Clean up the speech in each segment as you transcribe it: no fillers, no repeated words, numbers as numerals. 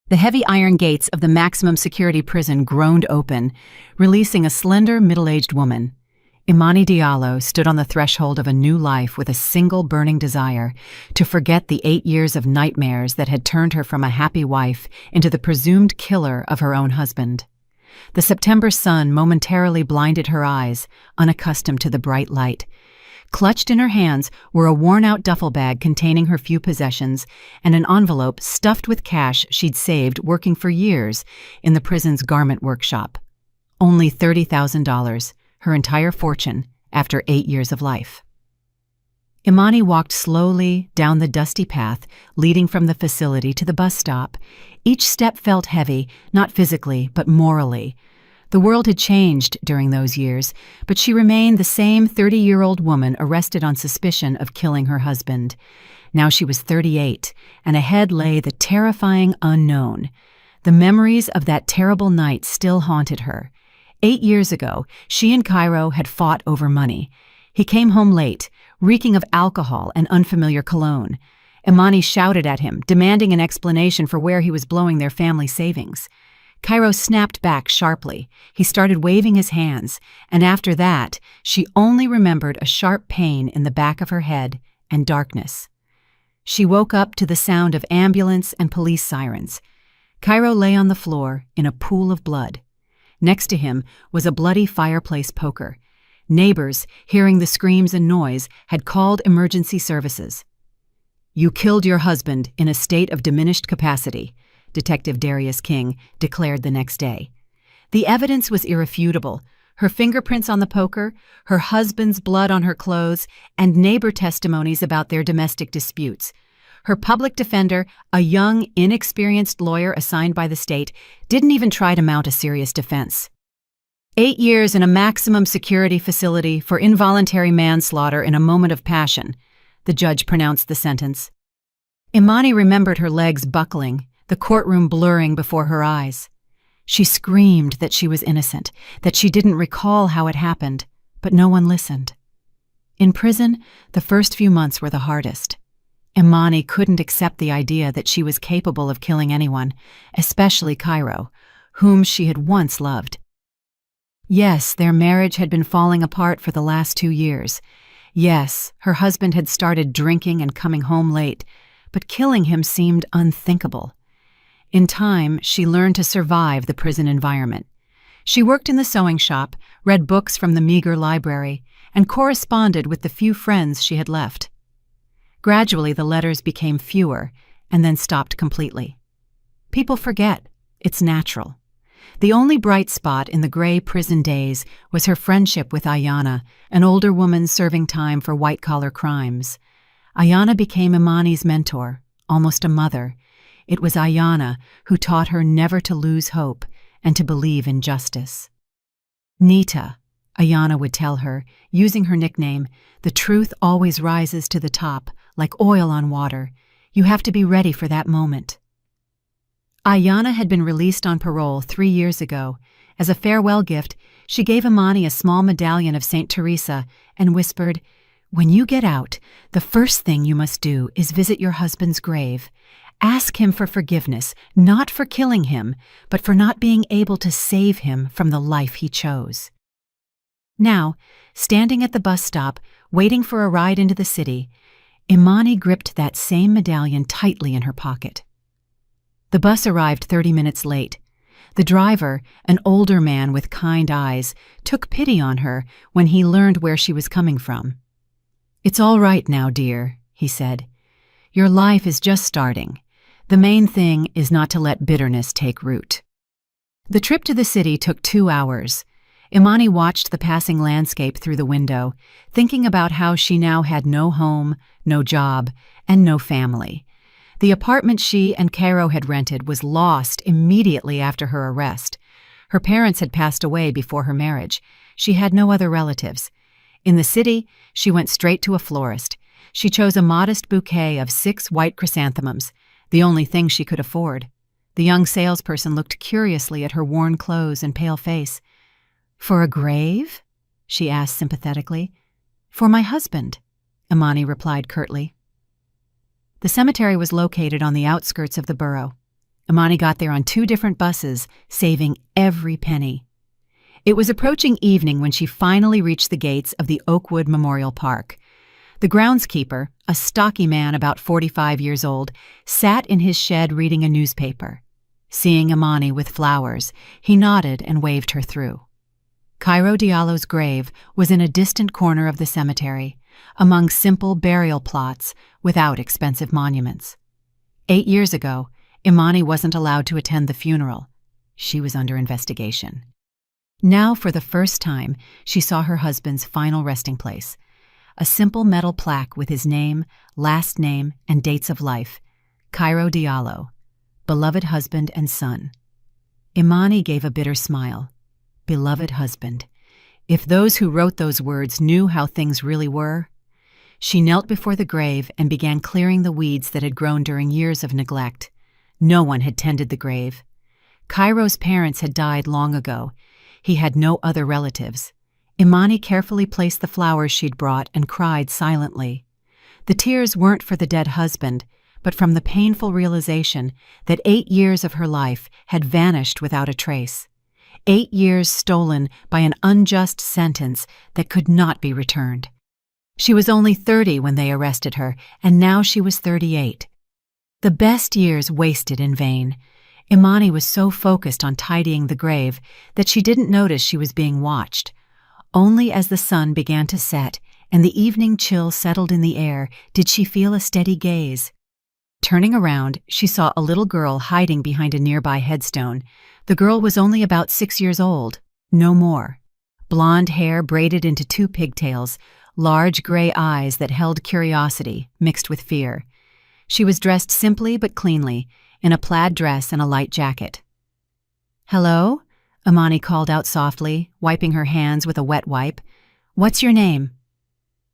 The heavy iron gates of the maximum security prison groaned open, releasing a slender, middle-aged woman. Imani Diallo stood on the threshold of a new life with a single burning desire to forget the 8 years of nightmares that had turned her from a happy wife into the presumed killer of her own husband. The September sun momentarily blinded her eyes, unaccustomed to the bright light. Clutched in her hands were a worn-out duffel bag containing her few possessions and an envelope stuffed with cash she'd saved working for years in the prison's garment workshop. Only $30,000, her entire fortune after 8 years of life. Imani walked slowly down the dusty path leading from the facility to the bus stop. Each step felt heavy, not physically, but morally. The world had changed during those years, but she remained the same 30-year-old woman arrested on suspicion of killing her husband. Now she was 38, and ahead lay the terrifying unknown. The memories of that terrible night still haunted her. 8 years ago, she and Cairo had fought over money. He came home late, reeking of alcohol and unfamiliar cologne. Imani shouted at him, demanding an explanation for where he was blowing their family savings. Cairo snapped back sharply. He started waving his hands, and after that, she only remembered a sharp pain in the back of her head and darkness. She woke up to the sound of ambulance and police sirens. Cairo lay on the floor in a pool of blood. Next to him was a bloody fireplace poker. Neighbors, hearing the screams and noise, had called emergency services. "You killed your husband in a state of diminished capacity," Detective Darius King declared the next day. The evidence was irrefutable. Her fingerprints on the poker, her husband's blood on her clothes, and neighbor testimonies about their domestic disputes. Her public defender, a young, inexperienced lawyer assigned by the state, didn't even try to mount a serious defense. 8 years in a maximum security facility for involuntary manslaughter in a moment of passion, the judge pronounced the sentence. Imani remembered her legs buckling, the courtroom blurring before her eyes. She screamed that she was innocent, that she didn't recall how it happened, but no one listened. In prison, the first few months were the hardest. Imani couldn't accept the idea that she was capable of killing anyone, especially Cairo, whom she had once loved. Yes, their marriage had been falling apart for the last 2 years. Yes, her husband had started drinking and coming home late, but killing him seemed unthinkable. In time, she learned to survive the prison environment. She worked in the sewing shop, read books from the meager library, and corresponded with the few friends she had left. Gradually, the letters became fewer and then stopped completely. People forget. It's natural. The only bright spot in the gray prison days was her friendship with Ayana, an older woman serving time for white-collar crimes. Ayana became Imani's mentor, almost a mother. It was Ayana who taught her never to lose hope and to believe in justice. "Nita," Ayana would tell her, using her nickname, "the truth always rises to the top, like oil on water. You have to be ready for that moment." Ayana had been released on parole 3 years ago. As a farewell gift, she gave Imani a small medallion of St. Teresa and whispered, "When you get out, the first thing you must do is visit your husband's grave. Ask him for forgiveness, not for killing him, but for not being able to save him from the life he chose." Now, standing at the bus stop, waiting for a ride into the city, Imani gripped that same medallion tightly in her pocket. The bus arrived 30 minutes late. The driver, an older man with kind eyes, took pity on her when he learned where she was coming from. "It's all right now, dear," he said. "Your life is just starting. The main thing is not to let bitterness take root." The trip to the city took 2 hours. Imani watched the passing landscape through the window, thinking about how she now had no home, no job, and no family. The apartment she and Cairo had rented was lost immediately after her arrest. Her parents had passed away before her marriage. She had no other relatives. In the city, she went straight to a florist. She chose a modest bouquet of 6 white chrysanthemums, the only thing she could afford. The young salesperson looked curiously at her worn clothes and pale face. "For a grave?" she asked sympathetically. "For my husband," Imani replied curtly. The cemetery was located on the outskirts of the borough. Imani got there on 2 different buses, saving every penny. It was approaching evening when she finally reached the gates of the Oakwood Memorial Park. The groundskeeper, a stocky man about 45 years old, sat in his shed reading a newspaper. Seeing Imani with flowers, he nodded and waved her through. Cairo Diallo's grave was in a distant corner of the cemetery, among simple burial plots without expensive monuments. 8 years ago, Imani wasn't allowed to attend the funeral. She was under investigation. Now, for the first time, she saw her husband's final resting place, a simple metal plaque with his name, last name, and dates of life, Cairo Diallo, beloved husband and son. Imani gave a bitter smile. Beloved husband. If those who wrote those words knew how things really were. She knelt before the grave and began clearing the weeds that had grown during years of neglect. No one had tended the grave. Cairo's parents had died long ago. He had no other relatives. Imani carefully placed the flowers she'd brought and cried silently. The tears weren't for the dead husband, but from the painful realization that 8 years of her life had vanished without a trace. 8 years stolen by an unjust sentence that could not be returned. She was only 30 when they arrested her, and now she was 38. The best years wasted in vain. Imani was so focused on tidying the grave that she didn't notice she was being watched. Only as the sun began to set and the evening chill settled in the air did she feel a steady gaze. Turning around, she saw a little girl hiding behind a nearby headstone. The girl was only about 6 years old, no more. Blonde hair braided into 2 pigtails, large gray eyes that held curiosity mixed with fear. She was dressed simply but cleanly, in a plaid dress and a light jacket. "Hello?" Imani called out softly, wiping her hands with a wet wipe. "What's your name?"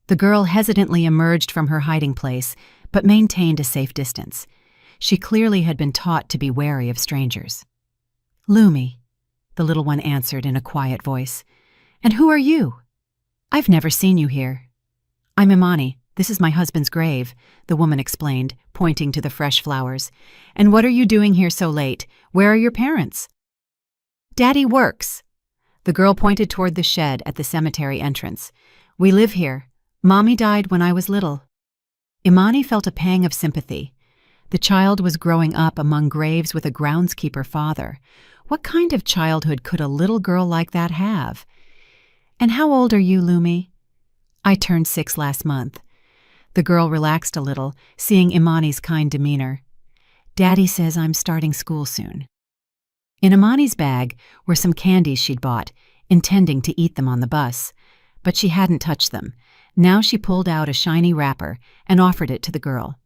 The girl hesitantly emerged from her hiding place, but maintained a safe distance. She clearly had been taught to be wary of strangers. "Lumi," the little one answered in a quiet voice. "And who are you?" "I've never seen you here." "I'm Imani. This is my husband's grave," the woman explained, pointing to the fresh flowers. "And what are you doing here so late? Where are your parents?" "Daddy works." The girl pointed toward the shed at the cemetery entrance. "We live here. Mommy died when I was little." Imani felt a pang of sympathy. The child was growing up among graves with a groundskeeper father. What kind of childhood could a little girl like that have? "And how old are you, Lumi?" "I turned 6 last month." The girl relaxed a little, seeing Imani's kind demeanor. "Daddy says I'm starting school soon." In Imani's bag were some candies she'd bought, intending to eat them on the bus. But she hadn't touched them. Now she pulled out a shiny wrapper and offered it to the girl.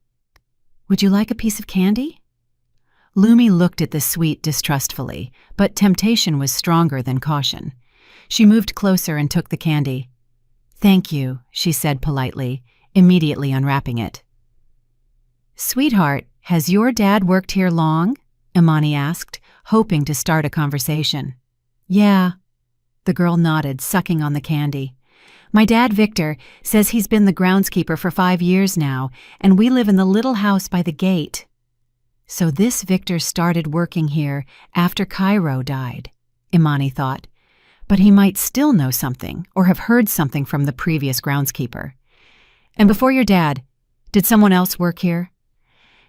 "Would you like a piece of candy?" Lumi looked at the sweet distrustfully, but temptation was stronger than caution. She moved closer and took the candy. "Thank you," she said politely, immediately unwrapping it. "Sweetheart, has your dad worked here long?" Imani asked, hoping to start a conversation. "Yeah." The girl nodded, sucking on the candy. "My dad, Victor, says he's been the groundskeeper for 5 years now, and we live in the little house by the gate." So this Victor started working here after Cairo died, Imani thought. But he might still know something or have heard something from the previous groundskeeper. "And before your dad, did someone else work here?"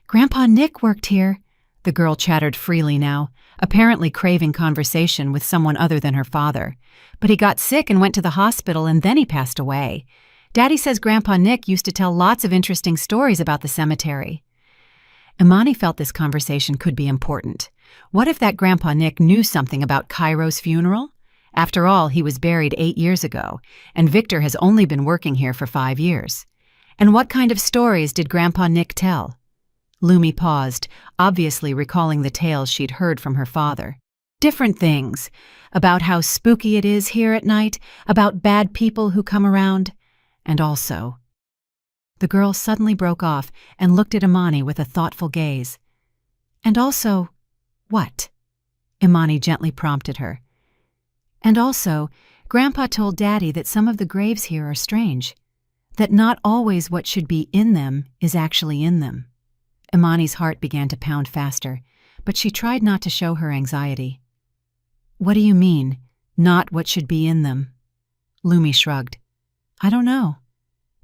"Grandpa Nick worked here." The girl chattered freely now, apparently craving conversation with someone other than her father. "But he got sick and went to the hospital, and then he passed away. Daddy says Grandpa Nick used to tell lots of interesting stories about the cemetery." Imani felt this conversation could be important. What if that Grandpa Nick knew something about Cairo's funeral? After all, he was buried 8 years ago, and Victor has only been working here for 5 years. And what kind of stories did Grandpa Nick tell? Lumi paused, obviously recalling the tales she'd heard from her father. Different things, about how spooky it is here at night, about bad people who come around, and also... The girl suddenly broke off and looked at Imani with a thoughtful gaze. "And also, what?" Imani gently prompted her. "And also, Grandpa told Daddy that some of the graves here are strange, that not always what should be in them is actually in them." Imani's heart began to pound faster, but she tried not to show her anxiety. "What do you mean, not what should be in them?" Lumi shrugged. "I don't know.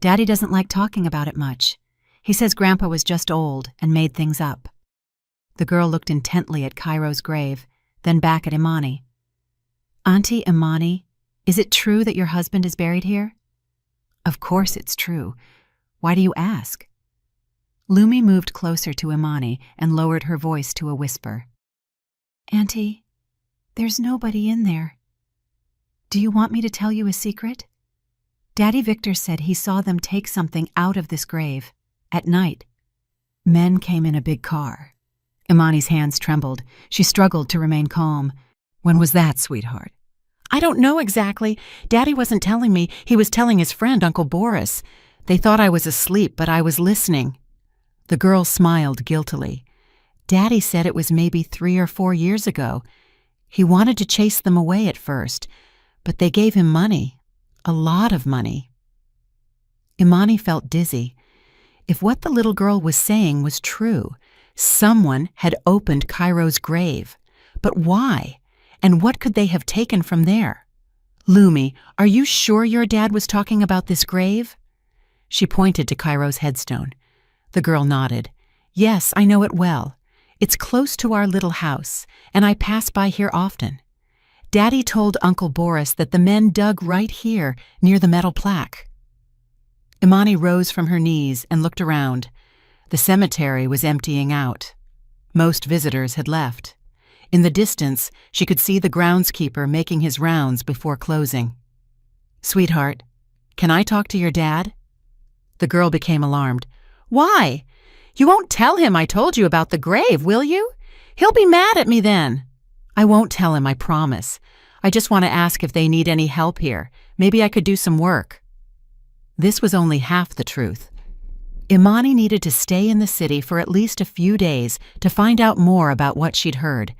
Daddy doesn't like talking about it much. He says Grandpa was just old and made things up." The girl looked intently at Cairo's grave, then back at Imani. "Auntie Imani, is it true that your husband is buried here?" "Of course it's true. Why do you ask?" Lumi moved closer to Imani and lowered her voice to a whisper. "Auntie, there's nobody in there. Do you want me to tell you a secret? Daddy Victor said he saw them take something out of this grave, at night. Men came in a big car." Imani's hands trembled. She struggled to remain calm. "When was that, sweetheart?" "I don't know exactly. Daddy wasn't telling me. He was telling his friend, Uncle Boris. They thought I was asleep, but I was listening." The girl smiled guiltily. "Daddy said it was maybe 3 or 4 years ago. He wanted to chase them away at first, but they gave him money. A lot of money." Imani felt dizzy. If what the little girl was saying was true, someone had opened Cairo's grave. But why? And what could they have taken from there? "Lumi, are you sure your dad was talking about this grave?" She pointed to Cairo's headstone. The girl nodded. "Yes, I know it well. It's close to our little house, and I pass by here often. Daddy told Uncle Boris that the men dug right here, near the metal plaque." Imani rose from her knees and looked around. The cemetery was emptying out. Most visitors had left. In the distance, she could see the groundskeeper making his rounds before closing. "Sweetheart, can I talk to your dad?" The girl became alarmed. "Why? You won't tell him I told you about the grave, will you? He'll be mad at me then." "I won't tell him, I promise. I just want to ask if they need any help here. Maybe I could do some work." This was only half the truth. Imani needed to stay in the city for at least a few days to find out more about what she'd heard,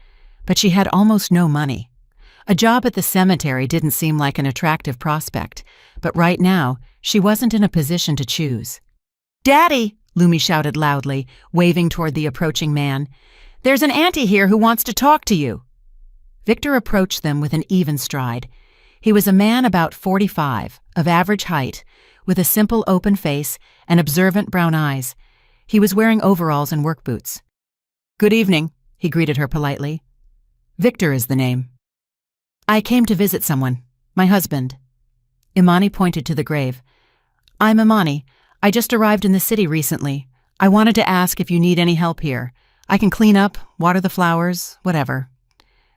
but she had almost no money. A job at the cemetery didn't seem like an attractive prospect, but right now, she wasn't in a position to choose. "Daddy!" Lumi shouted loudly, waving toward the approaching man. "There's an auntie here who wants to talk to you." Victor approached them with an even stride. He was a man about 45, of average height, with a simple open face and observant brown eyes. He was wearing overalls and work boots. "Good evening," he greeted her politely. "Victor is the name." "I came to visit someone. My husband." Imani pointed to the grave. "I'm Imani. I just arrived in the city recently. I wanted to ask if you need any help here. I can clean up, water the flowers, whatever."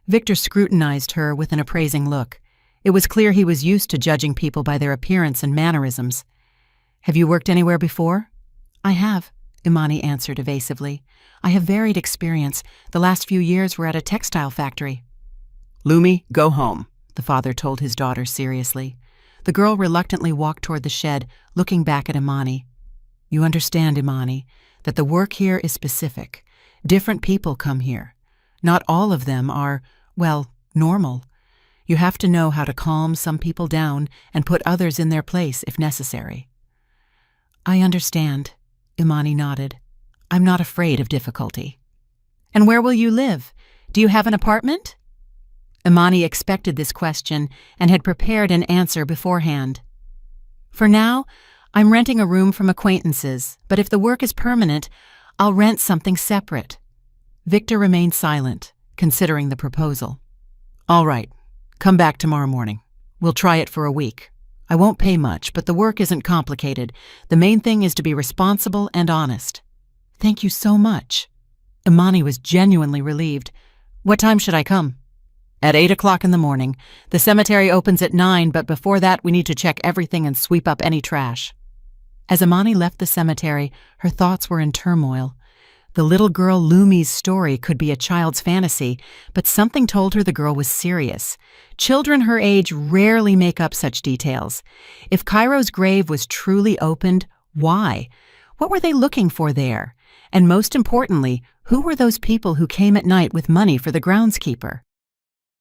Victor scrutinized her with an appraising look. It was clear he was used to judging people by their appearance and mannerisms. "Have you worked anywhere before?" "I have," Imani answered evasively. "I have varied experience. The last few years were at a textile factory." "Lumi, go home," the father told his daughter seriously. The girl reluctantly walked toward the shed, looking back at Imani. "You understand, Imani, that the work here is specific. Different people come here. Not all of them are, well, normal. You have to know how to calm some people down and put others in their place if necessary." "I understand," Imani nodded. "I'm not afraid of difficulty." "And where will you live? Do you have an apartment?" Imani expected this question and had prepared an answer beforehand. "For now, I'm renting a room from acquaintances, but if the work is permanent, I'll rent something separate." Victor remained silent, considering the proposal. "All right. Come back tomorrow morning. We'll try it for a week. I won't pay much, but the work isn't complicated. The main thing is to be responsible and honest." "Thank you so much." Imani was genuinely relieved. "What time should I come?" "At 8 o'clock in the morning. The cemetery opens at 9, but before that we need to check everything and sweep up any trash." As Imani left the cemetery, her thoughts were in turmoil. The little girl Lumi's story could be a child's fantasy, but something told her the girl was serious. Children her age rarely make up such details. If Cairo's grave was truly opened, why? What were they looking for there? And most importantly, who were those people who came at night with money for the groundskeeper?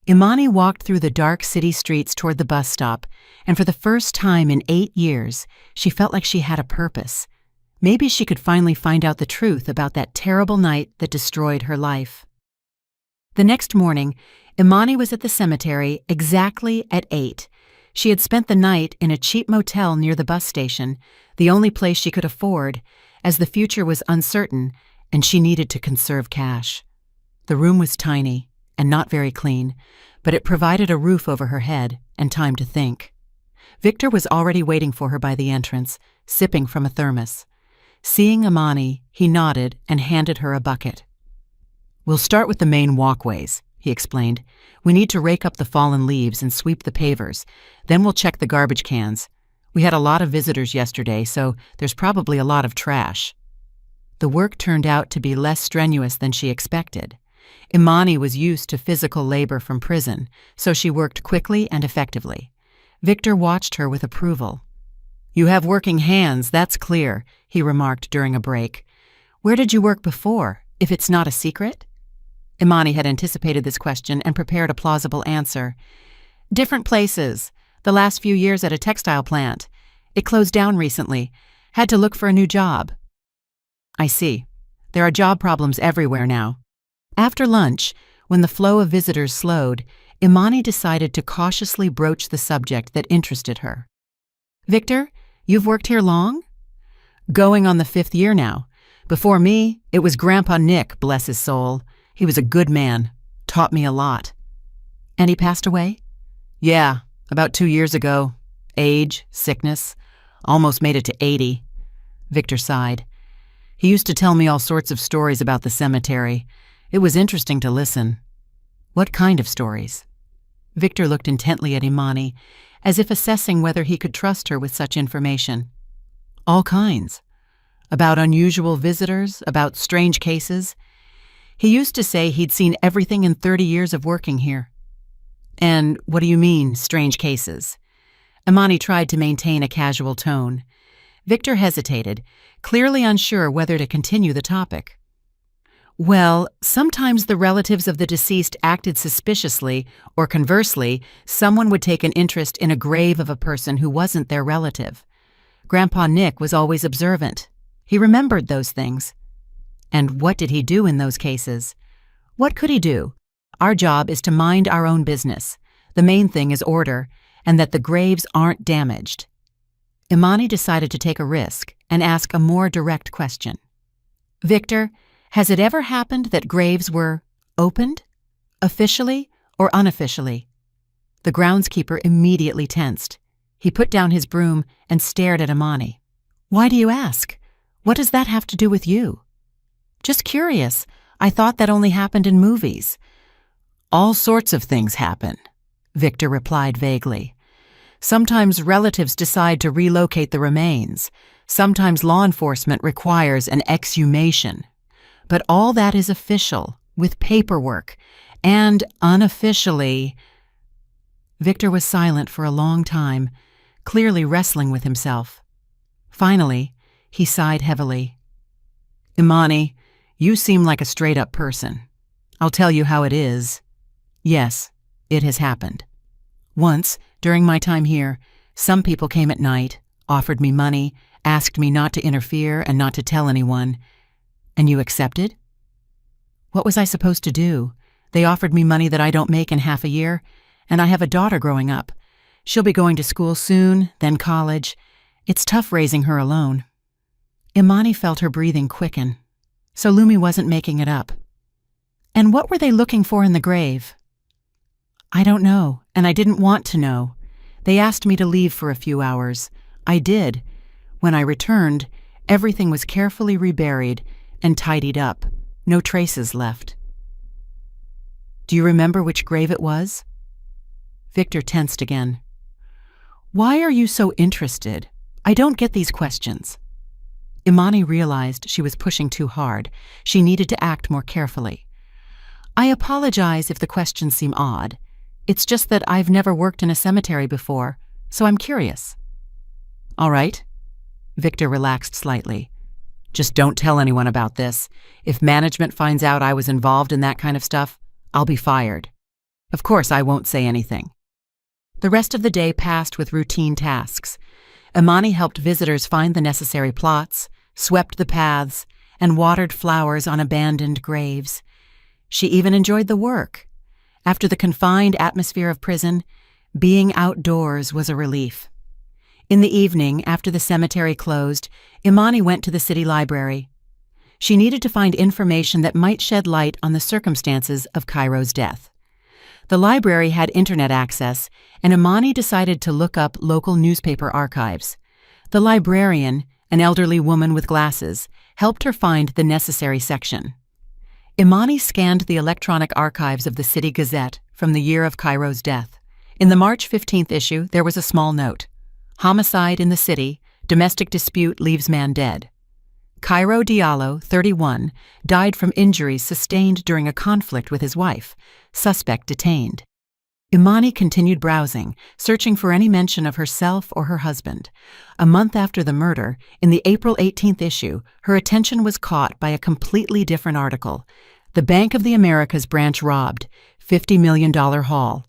Imani walked through the dark city streets toward the bus stop, and for the first time in 8 years, she felt like she had a purpose. Maybe she could finally find out the truth about that terrible night that destroyed her life. The next morning, Imani was at the cemetery exactly at 8. She had spent the night in a cheap motel near the bus station, the only place she could afford, as the future was uncertain and she needed to conserve cash. The room was tiny and not very clean, but it provided a roof over her head and time to think. Victor was already waiting for her by the entrance, sipping from a thermos. Seeing Imani, he nodded and handed her a bucket. "We'll start with the main walkways," he explained. "We need to rake up the fallen leaves and sweep the pavers. Then we'll check the garbage cans. We had a lot of visitors yesterday, so there's probably a lot of trash." The work turned out to be less strenuous than she expected. Imani was used to physical labor from prison, so she worked quickly and effectively. Victor watched her with approval. "You have working hands, that's clear," he remarked during a break. "Where did you work before, if it's not a secret?" Imani had anticipated this question and prepared a plausible answer. "Different places. The last few years at a textile plant. It closed down recently. Had to look for a new job." "I see. There are job problems everywhere now." After lunch, when the flow of visitors slowed, Imani decided to cautiously broach the subject that interested her. "Victor, you've worked here long?" "Going on the 5th year now. Before me, it was Grandpa Nick, bless his soul. He was a good man, taught me a lot." "And he passed away?" "Yeah, about 2 years ago. Age, sickness, almost made it to 80. Victor sighed. "He used to tell me all sorts of stories about the cemetery. It was interesting to listen." "What kind of stories?" Victor looked intently at Imani, as if assessing whether he could trust her with such information. "All kinds. About unusual visitors, about strange cases. He used to say he'd seen everything in 30 years of working here." "And what do you mean, strange cases?" Imani tried to maintain a casual tone. Victor hesitated, clearly unsure whether to continue the topic. "Well, sometimes the relatives of the deceased acted suspiciously, or conversely, someone would take an interest in a grave of a person who wasn't their relative. Grandpa Nick was always observant. He remembered those things." "And what did he do in those cases?" "What could he do? Our job is to mind our own business. The main thing is order, and that the graves aren't damaged." Imani decided to take a risk and ask a more direct question. "Victor, has it ever happened that graves were opened? Officially or unofficially?" The groundskeeper immediately tensed. He put down his broom and stared at Imani. "Why do you ask? What does that have to do with you?" "Just curious. I thought that only happened in movies." "All sorts of things happen," Victor replied vaguely. "Sometimes relatives decide to relocate the remains. Sometimes law enforcement requires an exhumation. But all that is official, with paperwork, and unofficially—" Victor was silent for a long time, clearly wrestling with himself. Finally, he sighed heavily. "Imani, you seem like a straight-up person. I'll tell you how it is. Yes, it has happened. Once, during my time here, some people came at night, offered me money, asked me not to interfere and not to tell anyone. And you accepted?" "What was I supposed to do? They offered me money that I don't make in half a year, and I have a daughter growing up. She'll be going to school soon, then college. It's tough raising her alone." Imani felt her breathing quicken. So Lumi wasn't making it up. "And what were they looking for in the grave?" "I don't know, and I didn't want to know. They asked me to leave for a few hours. I did. When I returned, everything was carefully reburied and tidied up. No traces left." "Do you remember which grave it was?" Victor tensed again. "Why are you so interested? I don't get these questions." Imani realized she was pushing too hard. She needed to act more carefully. "I apologize if the questions seem odd. It's just that I've never worked in a cemetery before, so I'm curious." "All right." Victor relaxed slightly. "Just don't tell anyone about this. If management finds out I was involved in that kind of stuff, I'll be fired. Of course, I won't say anything." The rest of the day passed with routine tasks. Imani helped visitors find the necessary plots, swept the paths, and watered flowers on abandoned graves. She even enjoyed the work. After the confined atmosphere of prison, being outdoors was a relief. In the evening, after the cemetery closed, Imani went to the city library. She needed to find information that might shed light on the circumstances of Cairo's death. The library had internet access, and Imani decided to look up local newspaper archives. The librarian, an elderly woman with glasses, helped her find the necessary section. Imani scanned the electronic archives of the City Gazette from the year of Cairo's death. In the March 15th issue, there was a small note. Homicide in the city, domestic dispute leaves man dead. Cairo Diallo, 31, died from injuries sustained during a conflict with his wife. Suspect detained. Imani continued browsing, searching for any mention of herself or her husband. A month after the murder, in the April 18th issue, her attention was caught by a completely different article. The Bank of the Americas branch robbed, $50 million haul.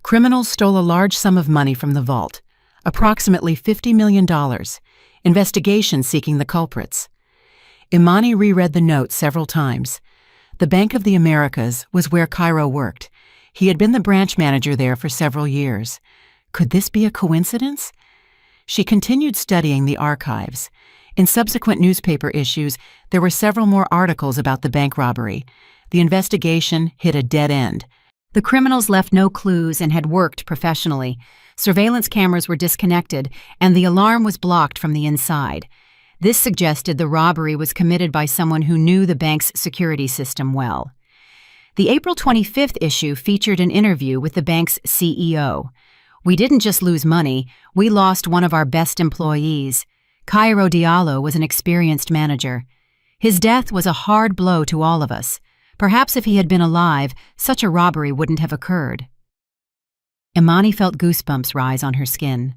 Criminals stole a large sum of money from the vault, approximately $50 million. Investigation seeking the culprits. Imani reread the note several times. The Bank of the Americas was where Cairo worked. He had been the branch manager there for several years. Could this be a coincidence? She continued studying the archives. In subsequent newspaper issues, there were several more articles about the bank robbery. The investigation hit a dead end. The criminals left no clues and had worked professionally. Surveillance cameras were disconnected, and the alarm was blocked from the inside. This suggested the robbery was committed by someone who knew the bank's security system well. The April 25th issue featured an interview with the bank's CEO. "We didn't just lose money, we lost one of our best employees. Cairo Diallo was an experienced manager. His death was a hard blow to all of us. Perhaps if he had been alive, such a robbery wouldn't have occurred." Imani felt goosebumps rise on her skin.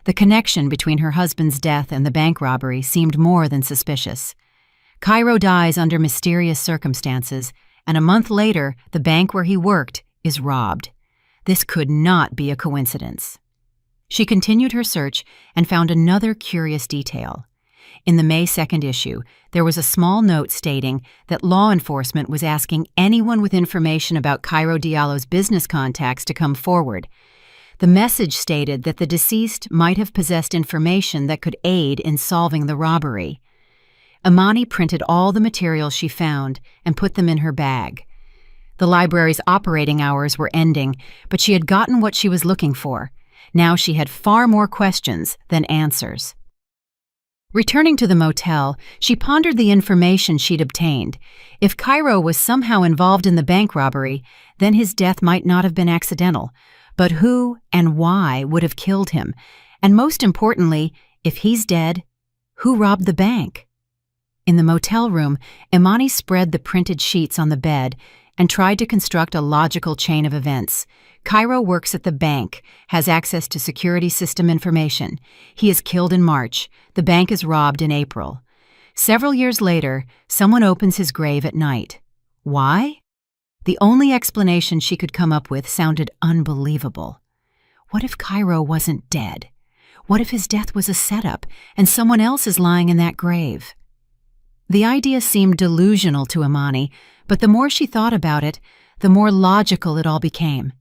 The connection between her husband's death and the bank robbery seemed more than suspicious. Cairo dies under mysterious circumstances, and a month later, the bank where he worked is robbed. This could not be a coincidence. She continued her search and found another curious detail. In the May 2nd issue, there was a small note stating that law enforcement was asking anyone with information about Cairo Diallo's business contacts to come forward. The message stated that the deceased might have possessed information that could aid in solving the robbery. Imani printed all the materials she found and put them in her bag. The library's operating hours were ending, but she had gotten what she was looking for. Now she had far more questions than answers. Returning to the motel, she pondered the information she'd obtained. If Cairo was somehow involved in the bank robbery, then his death might not have been accidental. But who and why would have killed him? And most importantly, if he's dead, who robbed the bank? In the motel room, Imani spread the printed sheets on the bed and tried to construct a logical chain of events. Cairo works at the bank, has access to security system information. He is killed in March. The bank is robbed in April. Several years later, someone opens his grave at night. Why? The only explanation she could come up with sounded unbelievable. What if Cairo wasn't dead? What if his death was a setup and someone else is lying in that grave? The idea seemed delusional to Imani, but the more she thought about it, the more logical it all became.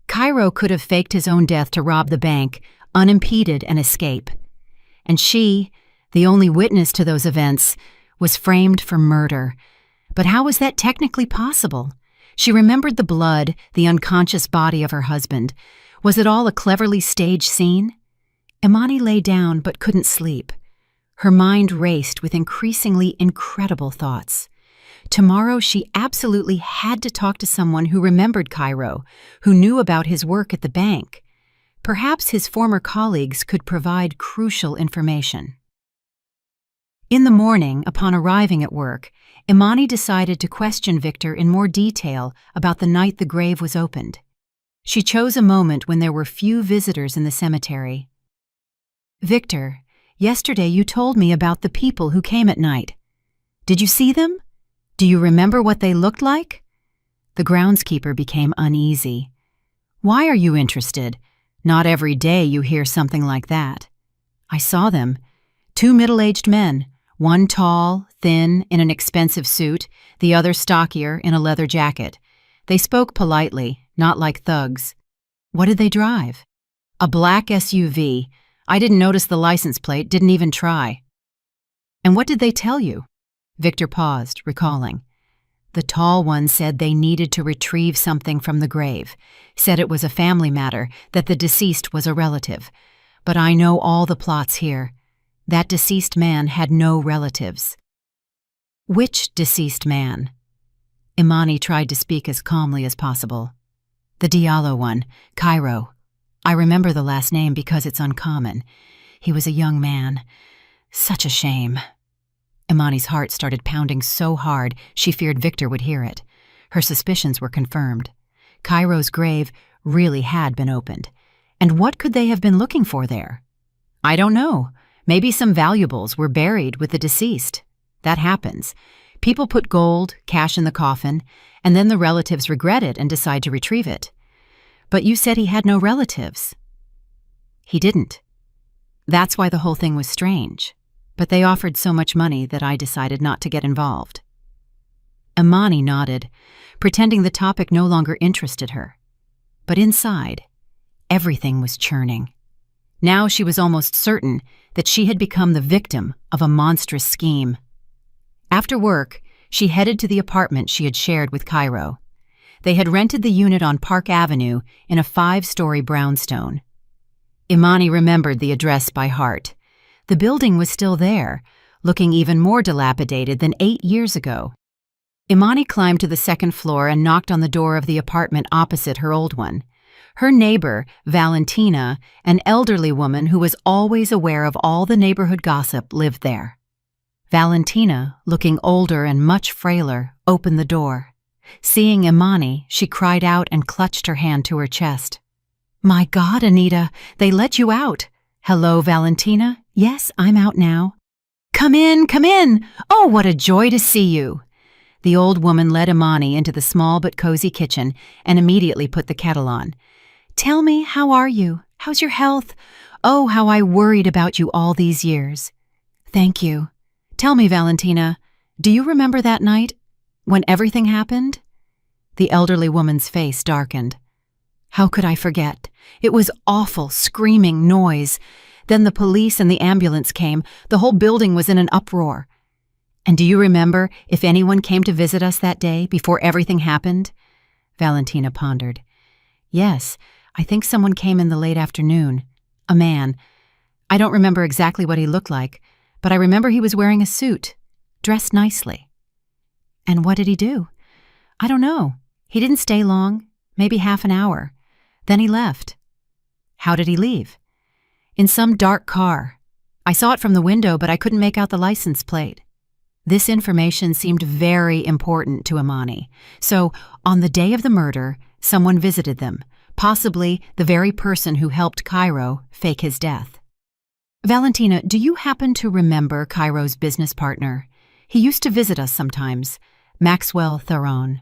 Cairo could have faked his own death to rob the bank, unimpeded, and escape. And she, the only witness to those events, was framed for murder. But how was that technically possible? She remembered the blood, the unconscious body of her husband. Was it all a cleverly staged scene? Imani lay down but couldn't sleep. Her mind raced with increasingly incredible thoughts. Tomorrow she absolutely had to talk to someone who remembered Cairo, who knew about his work at the bank. Perhaps his former colleagues could provide crucial information. In the morning, upon arriving at work, Imani decided to question Victor in more detail about the night the grave was opened. She chose a moment when there were few visitors in the cemetery. "Victor, yesterday you told me about the people who came at night. Did you see them? Do you remember what they looked like?" The groundskeeper became uneasy. "Why are you interested? Not every day you hear something like that." "I saw them. 2 middle-aged men, One tall, thin, in an expensive suit, the other stockier, in a leather jacket. They spoke politely, not like thugs. What did they drive? A black SUV. I didn't notice the license plate, didn't even try. And what did they tell you? Victor paused, recalling. The tall one said they needed to retrieve something from the grave, said it was a family matter, that the deceased was a relative. But I know all the plots here. That deceased man had no relatives. Which deceased man? Imani tried to speak as calmly as possible. The Diallo one, Cairo. I remember the last name because it's uncommon. He was a young man. Such a shame. Imani's heart started pounding so hard she feared Victor would hear it. Her suspicions were confirmed. Cairo's grave really had been opened. And what could they have been looking for there? I don't know. Maybe some valuables were buried with the deceased. That happens. People put gold, cash in the coffin, and then the relatives regret it and decide to retrieve it. But you said he had no relatives. He didn't. That's why the whole thing was strange. But they offered so much money that I decided not to get involved. Imani nodded, pretending the topic no longer interested her. But inside, everything was churning. Now she was almost certain that she had become the victim of a monstrous scheme. After work, she headed to the apartment she had shared with Cairo. They had rented the unit on Park Avenue in a 5-story brownstone. Imani remembered the address by heart. The building was still there, looking even more dilapidated than 8 years ago. Imani climbed to the second floor and knocked on the door of the apartment opposite her old one. Her neighbor, Valentina, an elderly woman who was always aware of all the neighborhood gossip, lived there. Valentina, looking older and much frailer, opened the door. Seeing Imani, she cried out and clutched her hand to her chest. "My God, Anita, they let you out. Hello, Valentina. Yes, I'm out now." Come in, come in. Oh, what a joy to see you." The old woman led Imani into the small but cozy kitchen and immediately put the kettle on. "Tell me, how are you? How's your health? Oh, how I worried about you all these years." "Thank you. Tell me, Valentina, do you remember that night, when everything happened?" The elderly woman's face darkened. "How could I forget? It was awful, screaming noise. Then the police and the ambulance came. The whole building was in an uproar. And do you remember if anyone came to visit us that day, before everything happened?" Valentina pondered. "Yes, I think someone came in the late afternoon. A man. I don't remember exactly what he looked like, but I remember he was wearing a suit, dressed nicely." "And what did he do?" "I don't know. He didn't stay long, maybe half an hour. Then he left." "How did he leave?" "In some dark car. I saw it from the window, but I couldn't make out the license plate." This information seemed very important to Imani. So, on the day of the murder, someone visited them, possibly the very person who helped Cairo fake his death. "Valentina, do you happen to remember Cairo's business partner? He used to visit us sometimes, Maxwell Theron."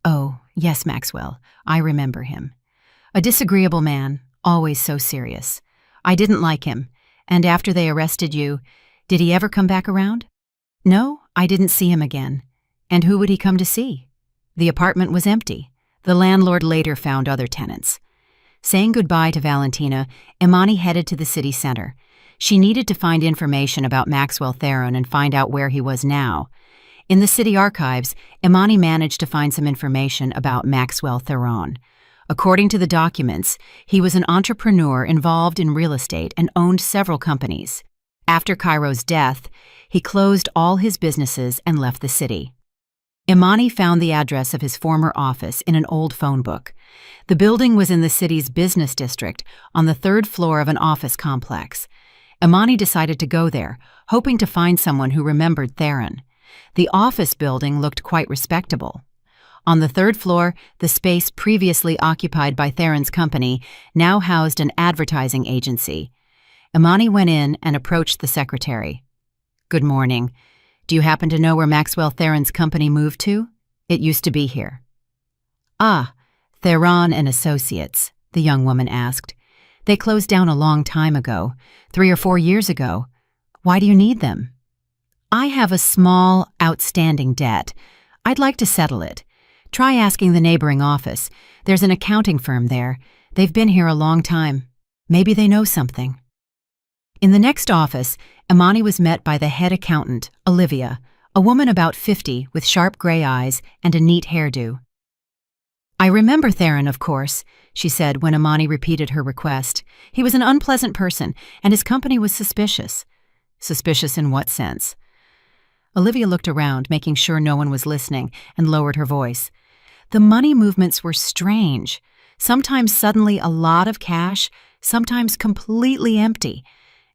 "Oh, yes, Maxwell. I remember him. A disagreeable man, always so serious. I didn't like him, and after they arrested you, did he ever come back around?" "No, I didn't see him again. And who would he come to see? The apartment was empty. The landlord later found other tenants." Saying goodbye to Valentina, Imani headed to the city center. She needed to find information about Maxwell Theron and find out where he was now. In the city archives, Imani managed to find some information about Maxwell Theron. According to the documents, he was an entrepreneur involved in real estate and owned several companies. After Cairo's death, he closed all his businesses and left the city. Imani found the address of his former office in an old phone book. The building was in the city's business district on the 3rd floor of an office complex. Imani decided to go there, hoping to find someone who remembered Theron. The office building looked quite respectable. On the 3rd floor, the space previously occupied by Theron's company now housed an advertising agency. Imani went in and approached the secretary. "Good morning. Do you happen to know where Maxwell Theron's company moved to? It used to be here." "Ah, Theron and Associates," the young woman asked. "They closed down a long time ago, 3 or 4 years ago. Why do you need them?" I have a small, outstanding debt. I'd like to settle it. Try asking the neighboring office. There's an accounting firm there. They've been here a long time. Maybe they know something. In the next office, Imani was met by the head accountant, Olivia, a woman about 50 with sharp gray eyes and a neat hairdo. "I remember Theron, of course," she said when Imani repeated her request. "He was an unpleasant person, and his company was suspicious." "Suspicious in what sense?" Olivia looked around, making sure no one was listening, and lowered her voice. "The money movements were strange. Sometimes suddenly a lot of cash, sometimes completely empty.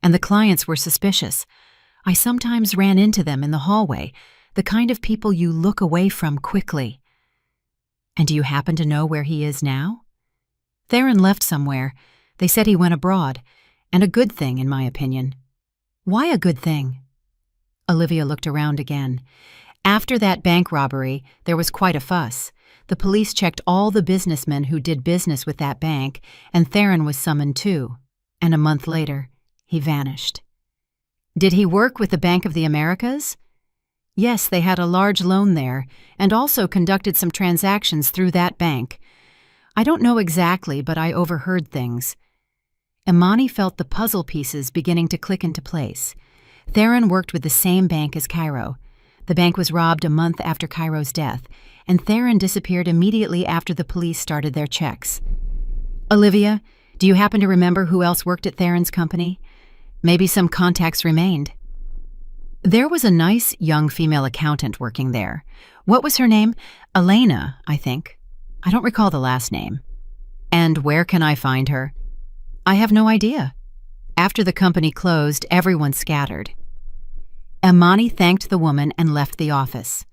And the clients were suspicious. I sometimes ran into them in the hallway, the kind of people you look away from quickly." "And do you happen to know where he is now?" "Theron left somewhere. They said he went abroad. And a good thing, in my opinion." "Why a good thing?" Olivia looked around again. "After that bank robbery, there was quite a fuss. The police checked all the businessmen who did business with that bank, and Theron was summoned too. And a month later, he vanished." "Did he work with the Bank of the Americas?" "Yes, they had a large loan there, and also conducted some transactions through that bank. I don't know exactly, but I overheard things." Imani felt the puzzle pieces beginning to click into place. Theron worked with the same bank as Cairo. The bank was robbed a month after Cairo's death, and Theron disappeared immediately after the police started their checks. "Olivia, do you happen to remember who else worked at Theron's company? Maybe some contacts remained." "There was a nice young female accountant working there. What was her name? Elena, I think. I don't recall the last name." "And where can I find her?" "I have no idea. After the company closed, everyone scattered." Imani thanked the woman and left the office.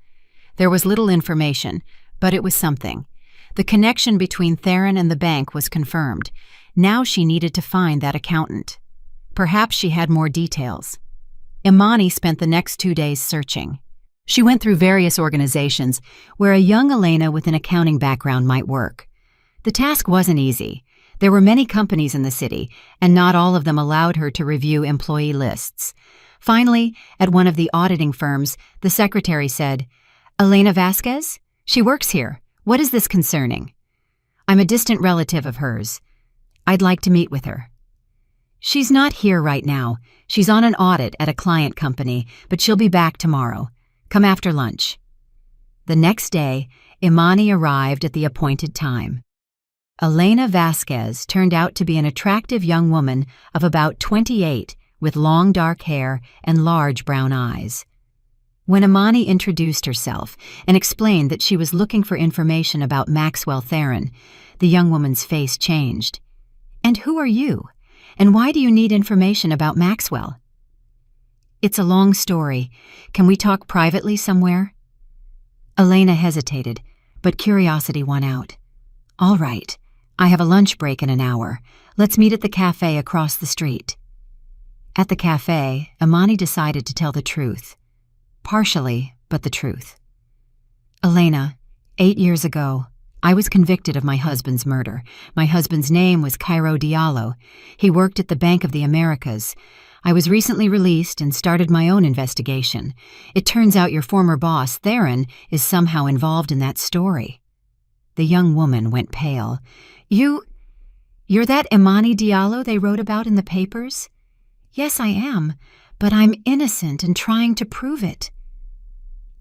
There was little information, but it was something. The connection between Theron and the bank was confirmed. Now she needed to find that accountant. Perhaps she had more details. Imani spent the next 2 days searching. She went through various organizations where a young Elena with an accounting background might work. The task wasn't easy. There were many companies in the city, and not all of them allowed her to review employee lists. Finally, at one of the auditing firms, the secretary said, "Elena Vasquez? She works here. What is this concerning?" "I'm a distant relative of hers. I'd like to meet with her." "She's not here right now. She's on an audit at a client company, but she'll be back tomorrow. Come after lunch." The next day, Imani arrived at the appointed time. Elena Vasquez turned out to be an attractive young woman of about 28 with long dark hair and large brown eyes. When Imani introduced herself and explained that she was looking for information about Maxwell Theron, the young woman's face changed. "And who are you? And why do you need information about Maxwell?" "It's a long story. Can we talk privately somewhere?" Elena hesitated, but curiosity won out. "All right. I have a lunch break in an hour. Let's meet at the cafe across the street." At the cafe, Imani decided to tell the truth. Partially, but the truth. "Elena, 8 years ago, I was convicted of my husband's murder. My husband's name was Cairo Diallo. He worked at the Bank of the Americas. I was recently released and started my own investigation. It turns out your former boss, Theron, is somehow involved in that story." The young woman went pale. You're that Imani Diallo they wrote about in the papers?" "Yes, I am, but I'm innocent and trying to prove it."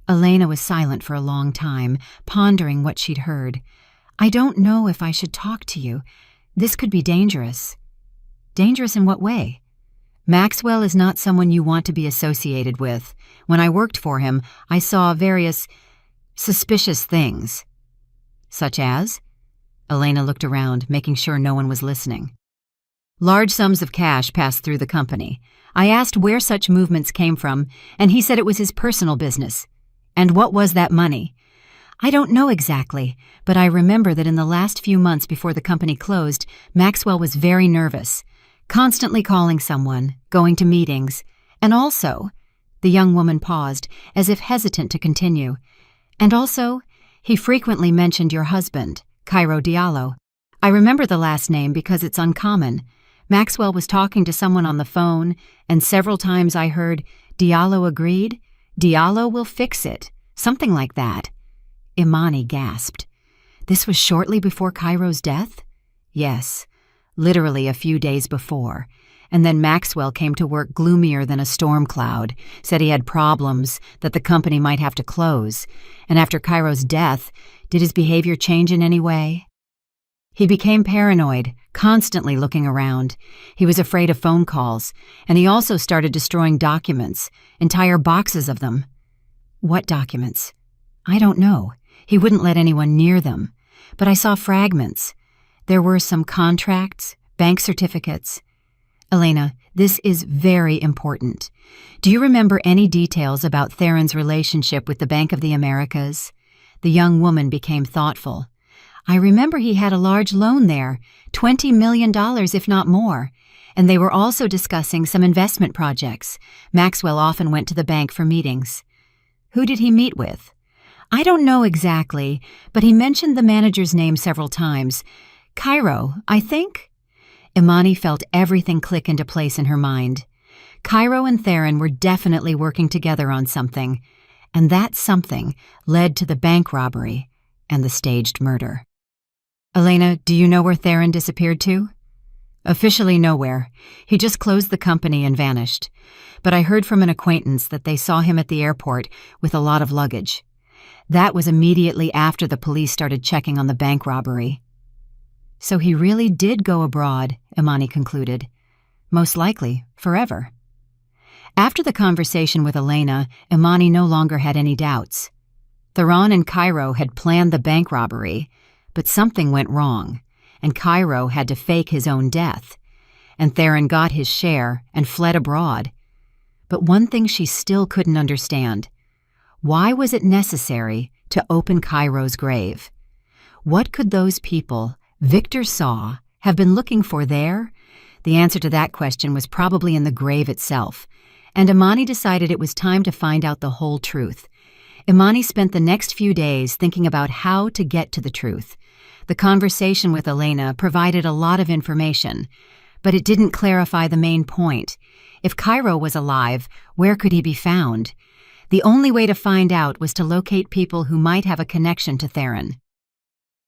Elena was silent for a long time, pondering what she'd heard. "I don't know if I should talk to you. This could be dangerous." "Dangerous in what way?" "Maxwell is not someone you want to be associated with. When I worked for him, I saw various suspicious things." "Such as?" Elena looked around, making sure no one was listening. "Large sums of cash passed through the company. I asked where such movements came from, and he said it was his personal business. And what was that money?" "I don't know exactly, but I remember that in the last few months before the company closed, Maxwell was very nervous, constantly calling someone, going to meetings, and also," the young woman paused, as if hesitant to continue, "and also, he frequently mentioned your husband, Cairo Diallo. I remember the last name because it's uncommon. Maxwell was talking to someone on the phone, and several times I heard, 'Diallo agreed,' Diallo will fix it. Something like that. Imani gasped. This was shortly before Cairo's death? Yes, literally a few days before. And then Maxwell came to work gloomier than a storm cloud, said he had problems, that the company might have to close. And after Cairo's death, did his behavior change in any way? He became paranoid, constantly looking around. He was afraid of phone calls, and he also started destroying documents, entire boxes of them. What documents? I don't know. He wouldn't let anyone near them. But I saw fragments. There were some contracts, bank certificates. Elena, this is very important. Do you remember any details about Theron's relationship with the Bank of the Americas? The young woman became thoughtful. I remember he had a large loan there, $20 million if not more, and they were also discussing some investment projects. Maxwell often went to the bank for meetings. Who did he meet with? I don't know exactly, but he mentioned the manager's name several times. Cairo, I think? Imani felt everything click into place in her mind. Cairo and Theron were definitely working together on something, and that something led to the bank robbery and the staged murder. Elena, do you know where Theron disappeared to? Officially nowhere. He just closed the company and vanished. But I heard from an acquaintance that they saw him at the airport with a lot of luggage. That was immediately after the police started checking on the bank robbery. So he really did go abroad, Imani concluded. Most likely, forever. After the conversation with Elena, Imani no longer had any doubts. Theron and Cairo had planned the bank robbery, but something went wrong, and Cairo had to fake his own death, and Theron got his share and fled abroad. But one thing she still couldn't understand. Why was it necessary to open Cairo's grave? What could those people Victor saw have been looking for there? The answer to that question was probably in the grave itself, and Imani decided it was time to find out the whole truth. Imani spent the next few days thinking about how to get to the truth. The conversation with Elena provided a lot of information, but it didn't clarify the main point. If Cairo was alive, where could he be found? The only way to find out was to locate people who might have a connection to Theron.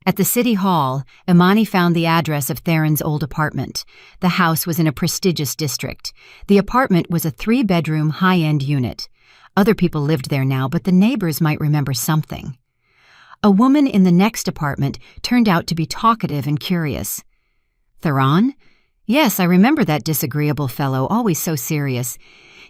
At the city hall, Imani found the address of Theron's old apartment. The house was in a prestigious district. The apartment was a 3-bedroom, high-end unit. Other people lived there now, but the neighbors might remember something. A woman in the next apartment turned out to be talkative and curious. Theron? Yes, I remember that disagreeable fellow, always so serious.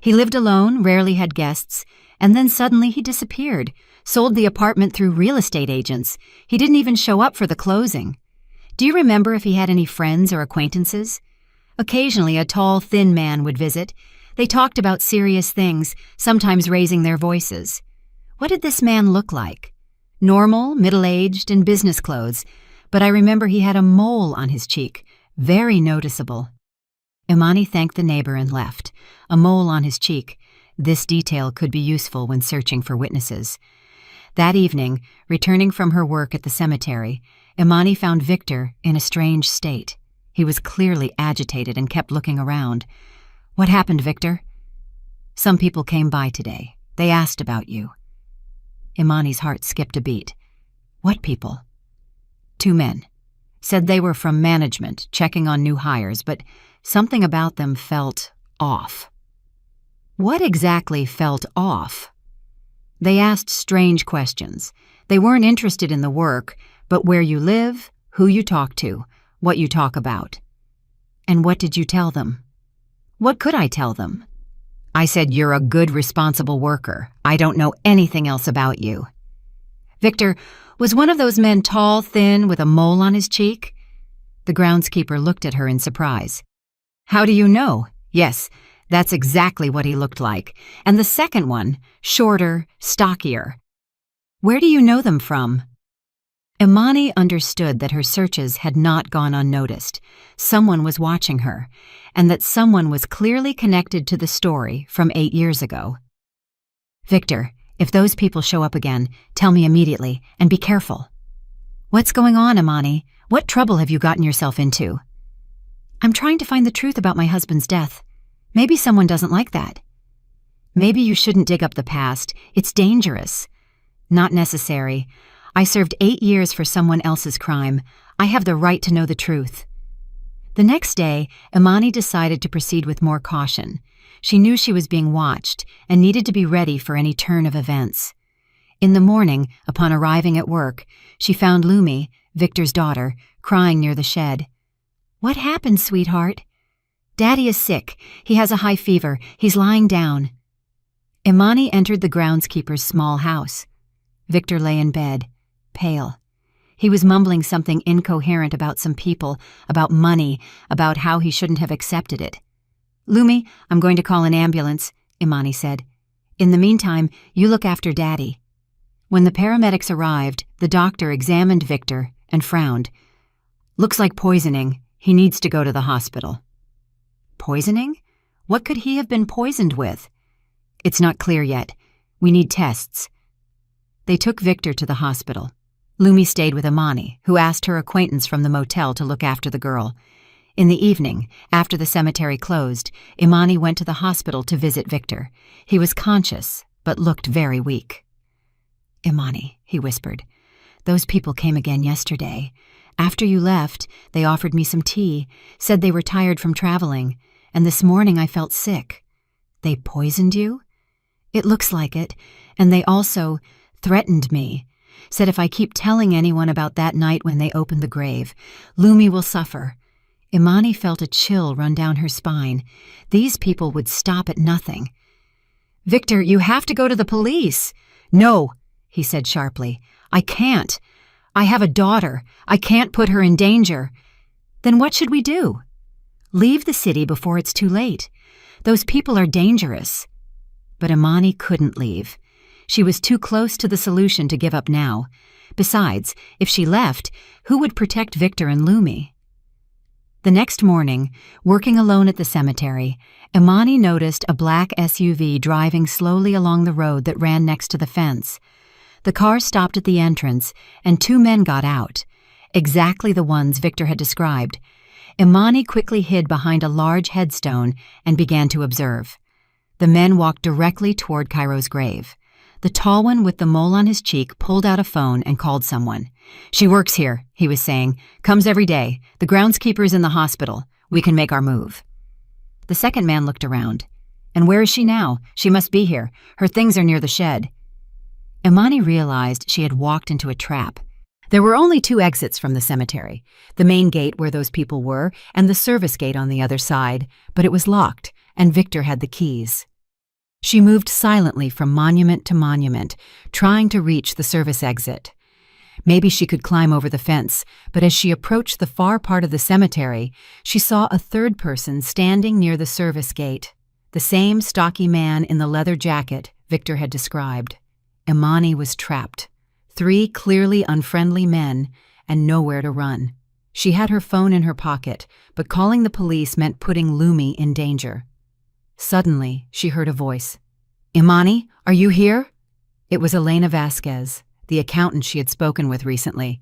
He lived alone, rarely had guests, and then suddenly he disappeared, sold the apartment through real estate agents. He didn't even show up for the closing. Do you remember if he had any friends or acquaintances? Occasionally a tall, thin man would visit. They talked about serious things, sometimes raising their voices. What did this man look like? Normal, middle-aged, in business clothes, but I remember he had a mole on his cheek, very noticeable. Imani thanked the neighbor and left. A mole on his cheek. This detail could be useful when searching for witnesses. That evening, returning from her work at the cemetery, Imani found Victor in a strange state. He was clearly agitated and kept looking around. What happened, Victor? Some people came by today. They asked about you. Imani's heart skipped a beat. What people? 2 men. Said they were from management, checking on new hires, but something about them felt off. What exactly felt off? They asked strange questions. They weren't interested in the work, but where you live, who you talk to, what you talk about. And what did you tell them? What could I tell them? I said, you're a good, responsible worker. I don't know anything else about you. Victor, was one of those men tall, thin, with a mole on his cheek? The groundskeeper looked at her in surprise. How do you know? Yes, that's exactly what he looked like. And the second one, shorter, stockier. Where do you know them from? Imani understood that her searches had not gone unnoticed. Someone was watching her, and that someone was clearly connected to the story from 8 years ago. Victor, if those people show up again, tell me immediately, and be careful. What's going on, Imani? What trouble have you gotten yourself into? I'm trying to find the truth about my husband's death. Maybe someone doesn't like that. Maybe you shouldn't dig up the past. It's dangerous. Not necessary. I served 8 years for someone else's crime. I have the right to know the truth. The next day, Imani decided to proceed with more caution. She knew she was being watched and needed to be ready for any turn of events. In the morning, upon arriving at work, she found Lumi, Victor's daughter, crying near the shed. "What happened, sweetheart?" "Daddy is sick. He has a high fever. He's lying down." Imani entered the groundskeeper's small house. Victor lay in bed, pale. He was mumbling something incoherent about some people, about money, about how he shouldn't have accepted it. "Lumi, I'm going to call an ambulance," Imani said. "In the meantime, you look after Daddy." When the paramedics arrived, the doctor examined Victor and frowned. "Looks like poisoning. He needs to go to the hospital." Poisoning? What could he have been poisoned with? "It's not clear yet. We need tests." They took Victor to the hospital. Lumi stayed with Imani, who asked her acquaintance from the motel to look after the girl. In the evening, after the cemetery closed, Imani went to the hospital to visit Victor. He was conscious, but looked very weak. "Imani," he whispered, "those people came again yesterday. After you left, they offered me some tea, said they were tired from traveling, and this morning I felt sick. They poisoned you?" "It looks like it, and they also threatened me. Said if I keep telling anyone about that night when they opened the grave, Lumi will suffer." Imani felt a chill run down her spine. These people would stop at nothing. "Victor, you have to go to the police." "No," he said sharply. "I can't. I have a daughter. I can't put her in danger." "Then what should we do?" "Leave the city before it's too late. Those people are dangerous." But Imani couldn't leave. She was too close to the solution to give up now. Besides, if she left, who would protect Victor and Lumi? The next morning, working alone at the cemetery, Imani noticed a black SUV driving slowly along the road that ran next to the fence. The car stopped at the entrance, and 2 men got out, exactly the ones Victor had described. Imani quickly hid behind a large headstone and began to observe. The men walked directly toward Cairo's grave. The tall one with the mole on his cheek pulled out a phone and called someone. "She works here," he was saying. "Comes every day. The groundskeeper is in the hospital. We can make our move." The second man looked around. "And where is she now? She must be here. Her things are near the shed." Imani realized she had walked into a trap. There were only 2 exits from the cemetery, the main gate where those people were and the service gate on the other side, but it was locked, and Victor had the keys. She moved silently from monument to monument, trying to reach the service exit. Maybe she could climb over the fence, but as she approached the far part of the cemetery, she saw a third person standing near the service gate, the same stocky man in the leather jacket Victor had described. Imani was trapped. 3 clearly unfriendly men, and nowhere to run. She had her phone in her pocket, but calling the police meant putting Lumi in danger. Suddenly, she heard a voice. "Imani, are you here?" It was Elena Vasquez, the accountant she had spoken with recently.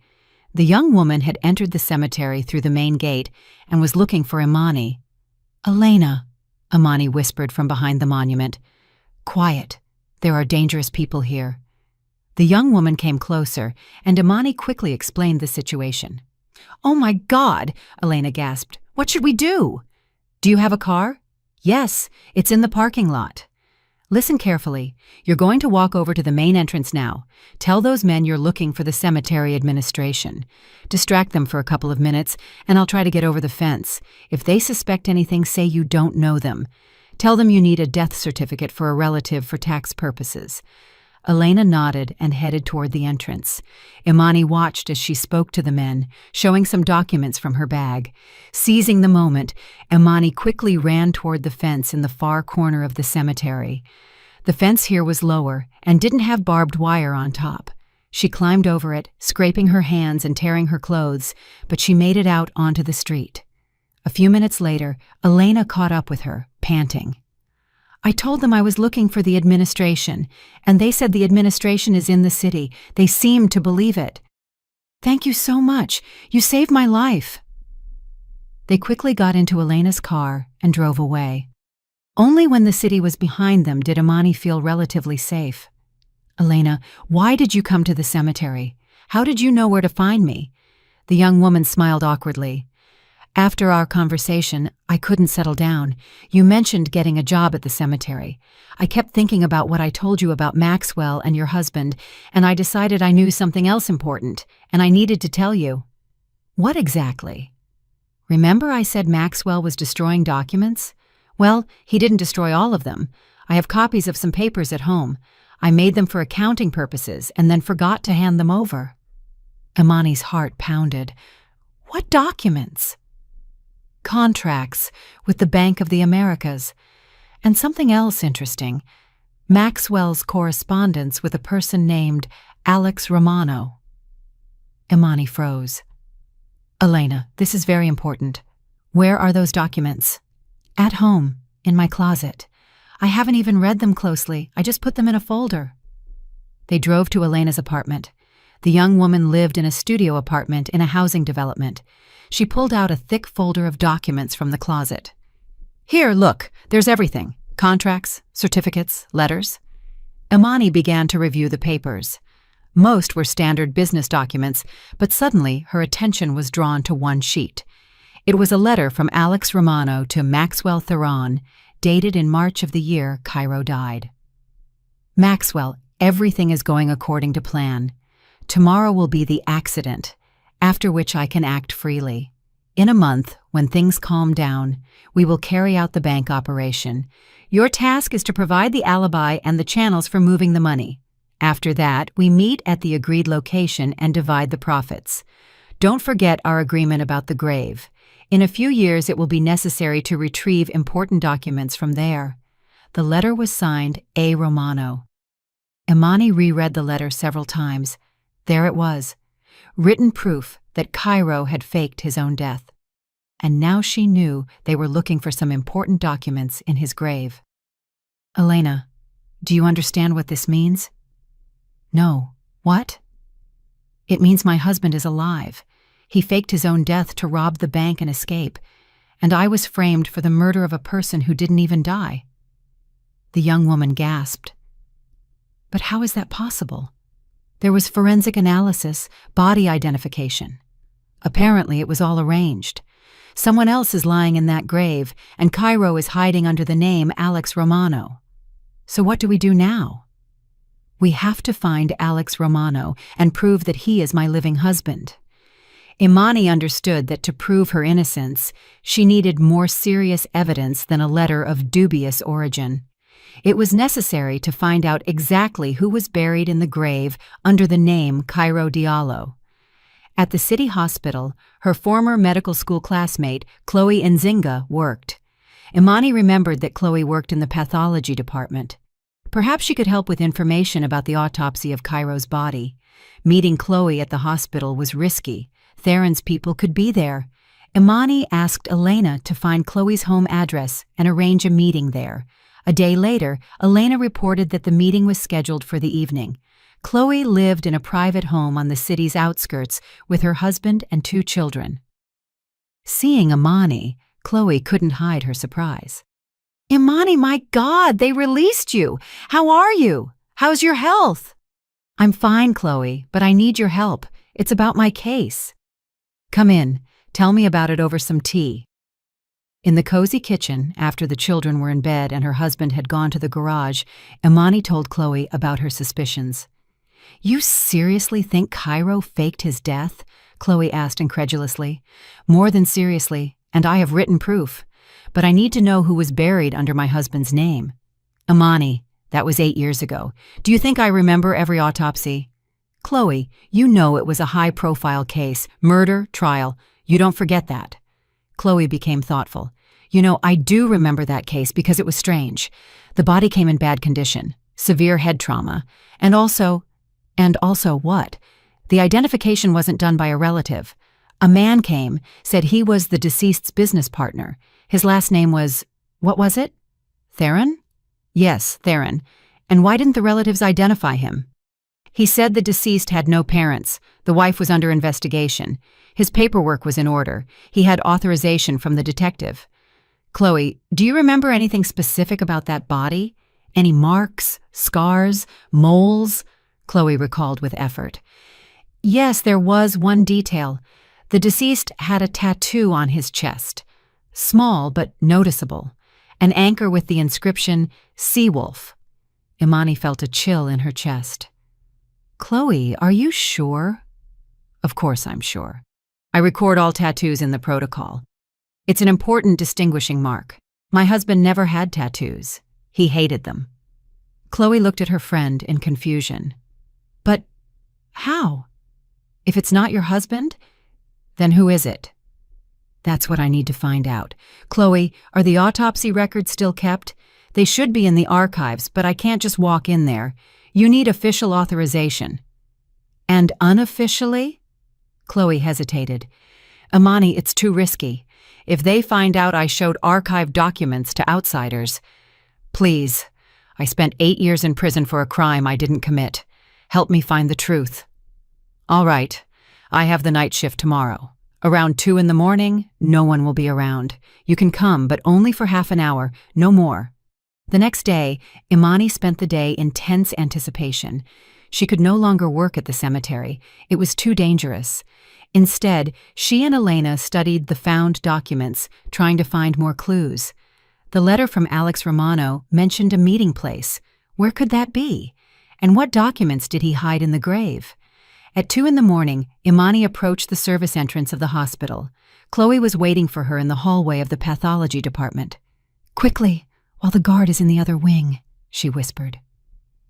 The young woman had entered the cemetery through the main gate and was looking for Imani. "Elena," Imani whispered from behind the monument. "Quiet. There are dangerous people here." The young woman came closer, and Imani quickly explained the situation. "Oh my God," Elena gasped. "What should we do?" "Do you have a car?" "Yes, it's in the parking lot." "Listen carefully. You're going to walk over to the main entrance now. Tell those men you're looking for the cemetery administration. Distract them for a couple of minutes, and I'll try to get over the fence. If they suspect anything, say you don't know them. Tell them you need a death certificate for a relative for tax purposes." Elena nodded and headed toward the entrance. Imani watched as she spoke to the men, showing some documents from her bag. Seizing the moment, Imani quickly ran toward the fence in the far corner of the cemetery. The fence here was lower and didn't have barbed wire on top. She climbed over it, scraping her hands and tearing her clothes, but she made it out onto the street. A few minutes later, Elena caught up with her, panting. "I told them I was looking for the administration, and they said the administration is in the city. They seemed to believe it." "Thank you so much. You saved my life." They quickly got into Elena's car and drove away. Only when the city was behind them did Imani feel relatively safe. "Elena, why did you come to the cemetery? How did you know where to find me?" The young woman smiled awkwardly. "After our conversation, I couldn't settle down. You mentioned getting a job at the cemetery. I kept thinking about what I told you about Maxwell and your husband, and I decided I knew something else important, and I needed to tell you." "What exactly?" "Remember I said Maxwell was destroying documents? Well, he didn't destroy all of them. I have copies of some papers at home. I made them for accounting purposes and then forgot to hand them over." Imani's heart pounded. "What documents?" "Contracts with the Bank of the Americas. And something else interesting. Maxwell's correspondence with a person named Alex Romano." Imani froze. "Elena, this is very important. Where are those documents?" "At home, in my closet. I haven't even read them closely. I just put them in a folder." They drove to Elena's apartment. The young woman lived in a studio apartment in a housing development. She pulled out a thick folder of documents from the closet. "Here, look, there's everything. Contracts, certificates, letters." Imani began to review the papers. Most were standard business documents, but suddenly her attention was drawn to one sheet. It was a letter from Alex Romano to Maxwell Theron, dated in March of the year Cairo died. "Maxwell, everything is going according to plan. Tomorrow will be the accident, after which I can act freely. In a month, when things calm down, we will carry out the bank operation. Your task is to provide the alibi and the channels for moving the money. After that, we meet at the agreed location and divide the profits. Don't forget our agreement about the grave. In a few years, it will be necessary to retrieve important documents from there." The letter was signed A. Romano. Imani reread the letter several times. There it was, written proof that Cairo had faked his own death. And now she knew they were looking for some important documents in his grave. "Elena, do you understand what this means?" "No. What?" "It means my husband is alive. He faked his own death to rob the bank and escape, and I was framed for the murder of a person who didn't even die." The young woman gasped. "But how is that possible? There was forensic analysis, body identification. Apparently it was all arranged. Someone else is lying in that grave, and Cairo is hiding under the name Alex Romano. So what do we do now?" "We have to find Alex Romano and prove that he is my living husband." Imani understood that to prove her innocence, she needed more serious evidence than a letter of dubious origin. It was necessary to find out exactly who was buried in the grave under the name Cairo Diallo. At the city hospital, her former medical school classmate, Chloe Nzinga, worked. Imani remembered that Chloe worked in the pathology department. Perhaps she could help with information about the autopsy of Cairo's body. Meeting Chloe at the hospital was risky. Theron's people could be there. Imani asked Elena to find Chloe's home address and arrange a meeting there. A day later, Elena reported that the meeting was scheduled for the evening. Chloe lived in a private home on the city's outskirts with her husband and 2 children. Seeing Imani, Chloe couldn't hide her surprise. "Imani, my God, they released you! How are you? How's your health?" "I'm fine, Chloe, but I need your help. It's about my case." "Come in. Tell me about it over some tea." In the cozy kitchen, after the children were in bed and her husband had gone to the garage, Imani told Chloe about her suspicions. "You seriously think Cairo faked his death?" Chloe asked incredulously. "More than seriously, and I have written proof. But I need to know who was buried under my husband's name." "Imani, that was 8 years ago. Do you think I remember every autopsy?" "Chloe, you know it was a high-profile case, murder, trial. You don't forget that." Chloe became thoughtful. "You know, I do remember that case because it was strange. The body came in bad condition, severe head trauma, and also what? The identification wasn't done by a relative. A man came, said he was the deceased's business partner. His last name was, what was it? Theron?" "Yes, Theron. And why didn't the relatives identify him?" "He said the deceased had no parents. The wife was under investigation. His paperwork was in order. He had authorization from the detective." Chloe, do you remember anything specific about that body? Any marks, scars, moles? Chloe recalled with effort. Yes, there was one detail. The deceased had a tattoo on his chest. Small but noticeable. An anchor with the inscription, Seawolf. Imani felt a chill in her chest. Chloe, are you sure? Of course I'm sure. I record all tattoos in the protocol. It's an important distinguishing mark. My husband never had tattoos. He hated them. Chloe looked at her friend in confusion. But how? If it's not your husband, then who is it? That's what I need to find out. Chloe, are the autopsy records still kept? They should be in the archives, but I can't just walk in there. You need official authorization. And unofficially? Chloe hesitated. Imani, it's too risky. If they find out I showed archived documents to outsiders. Please, I spent 8 years in prison for a crime I didn't commit. Help me find the truth. All right, I have the night shift tomorrow. Around 2 in the morning, no one will be around. You can come, but only for half an hour, no more. The next day, Imani spent the day in tense anticipation. She could no longer work at the cemetery. It was too dangerous. Instead, she and Elena studied the found documents, trying to find more clues. The letter from Alex Romano mentioned a meeting place. Where could that be? And what documents did he hide in the grave? At 2 in the morning, Imani approached the service entrance of the hospital. Chloe was waiting for her in the hallway of the pathology department. Quickly, while the guard is in the other wing, she whispered.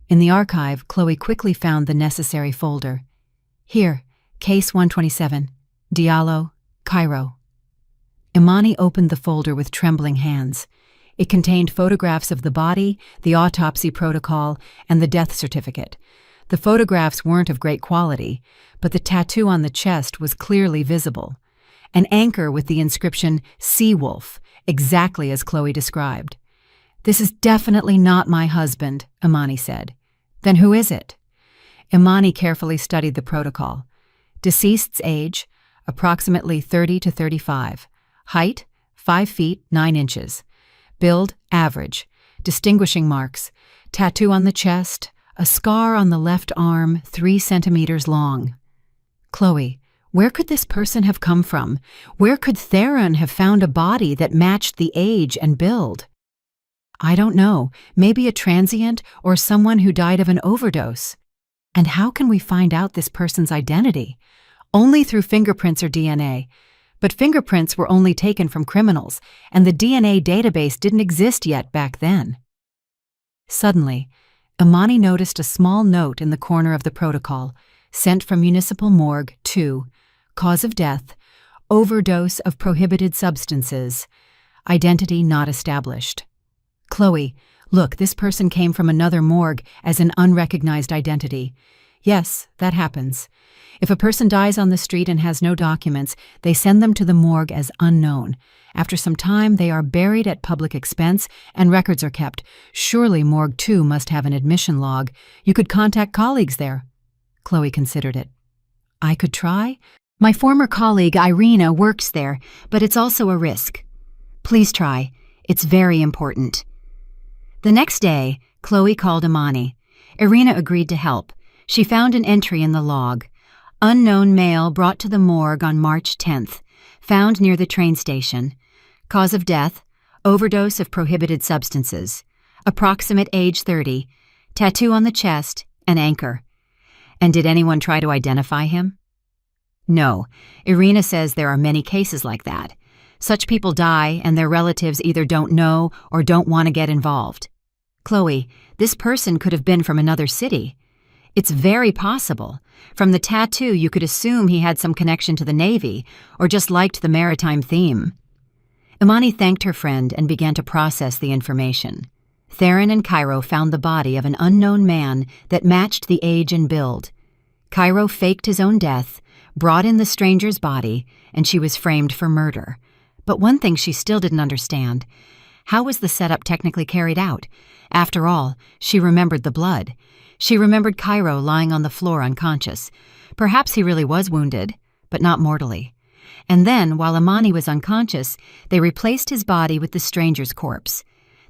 In the archive, Chloe quickly found the necessary folder. Here, Case 127, Diallo, Cairo. Imani opened the folder with trembling hands. It contained photographs of the body, the autopsy protocol, and the death certificate. The photographs weren't of great quality, but the tattoo on the chest was clearly visible. An anchor with the inscription Seawolf, exactly as Chloe described. This is definitely not my husband, Imani said. Then who is it? Imani carefully studied the protocol. Deceased's age, approximately 30 to 35. Height, 5 feet 9 inches. Build, average. Distinguishing marks. Tattoo on the chest. A scar on the left arm, 3 centimeters long. Chloe, where could this person have come from? Where could Theron have found a body that matched the age and build? I don't know. Maybe a transient or someone who died of an overdose. And how can we find out this person's identity? Only through fingerprints or DNA. But fingerprints were only taken from criminals, and the DNA database didn't exist yet back then. Suddenly, Imani noticed a small note in the corner of the protocol, sent from Municipal Morgue 2, cause of death, overdose of prohibited substances, identity not established. Chloe, look, this person came from another morgue as an unrecognized identity. Yes, that happens. If a person dies on the street and has no documents, they send them to the morgue as unknown. After some time, they are buried at public expense and records are kept. Surely Morgue 2 must have an admission log. You could contact colleagues there. Chloe considered it. I could try. My former colleague Irina works there, but it's also a risk. Please try. It's very important. The next day, Chloe called Imani. Irina agreed to help. She found an entry in the log. Unknown male brought to the morgue on March 10th, found near the train station. Cause of death, overdose of prohibited substances. Approximate age 30, tattoo on the chest, an anchor. And did anyone try to identify him? No. Irina says there are many cases like that. Such people die and their relatives either don't know or don't want to get involved. Chloe, this person could have been from another city. It's very possible. From the tattoo, you could assume he had some connection to the Navy or just liked the maritime theme. Imani thanked her friend and began to process the information. Theron and Cairo found the body of an unknown man that matched the age and build. Cairo faked his own death, brought in the stranger's body, and she was framed for murder. But one thing she still didn't understand. How was the setup technically carried out? After all, she remembered the blood. She remembered Cairo lying on the floor unconscious. Perhaps he really was wounded, but not mortally. and then, while Imani was unconscious, they replaced his body with the stranger's corpse.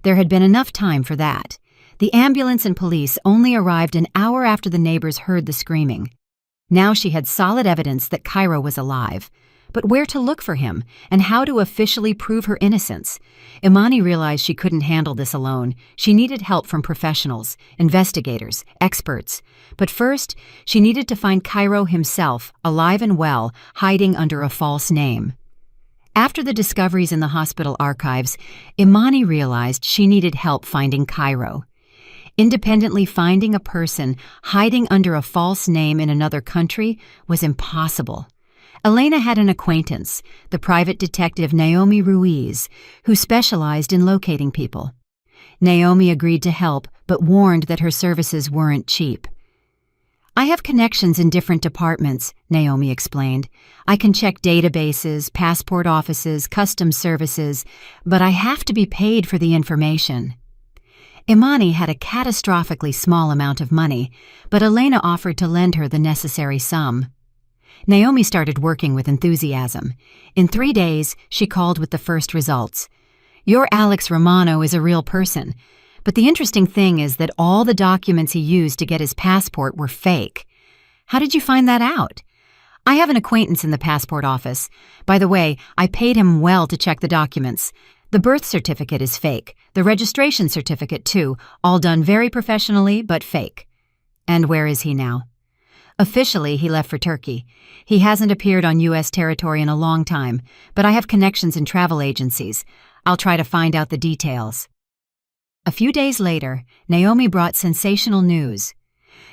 There had been enough time for that. The ambulance and police only arrived an hour after the neighbors heard the screaming. Now she had solid evidence that Cairo was alive. But where to look for him, and how to officially prove her innocence? Imani realized she couldn't handle this alone. She needed help from professionals, investigators, experts. But first, she needed to find Cairo himself, alive and well, hiding under a false name. After the discoveries in the hospital archives, Imani realized she needed help finding Cairo. Independently finding a person hiding under a false name in another country was impossible. Elena had an acquaintance, the private detective Naomi Ruiz, who specialized in locating people. Naomi agreed to help, but warned that her services weren't cheap. "I have connections in different departments," Naomi explained. "I can check databases, passport offices, customs services, but I have to be paid for the information." Imani had a catastrophically small amount of money, but Elena offered to lend her the necessary sum. Naomi started working with enthusiasm. In 3 days, she called with the first results. "Your Alex Romano is a real person, but the interesting thing is that all the documents he used to get his passport were fake. How did you find that out?" "I have an acquaintance in the passport office. By the way, I paid him well to check the documents. The birth certificate is fake, the registration certificate too, all done very professionally, but fake." "And where is he now?" "Officially, he left for Turkey. He hasn't appeared on U.S. territory in a long time, but I have connections in travel agencies. I'll try to find out the details." A few days later, Naomi brought sensational news.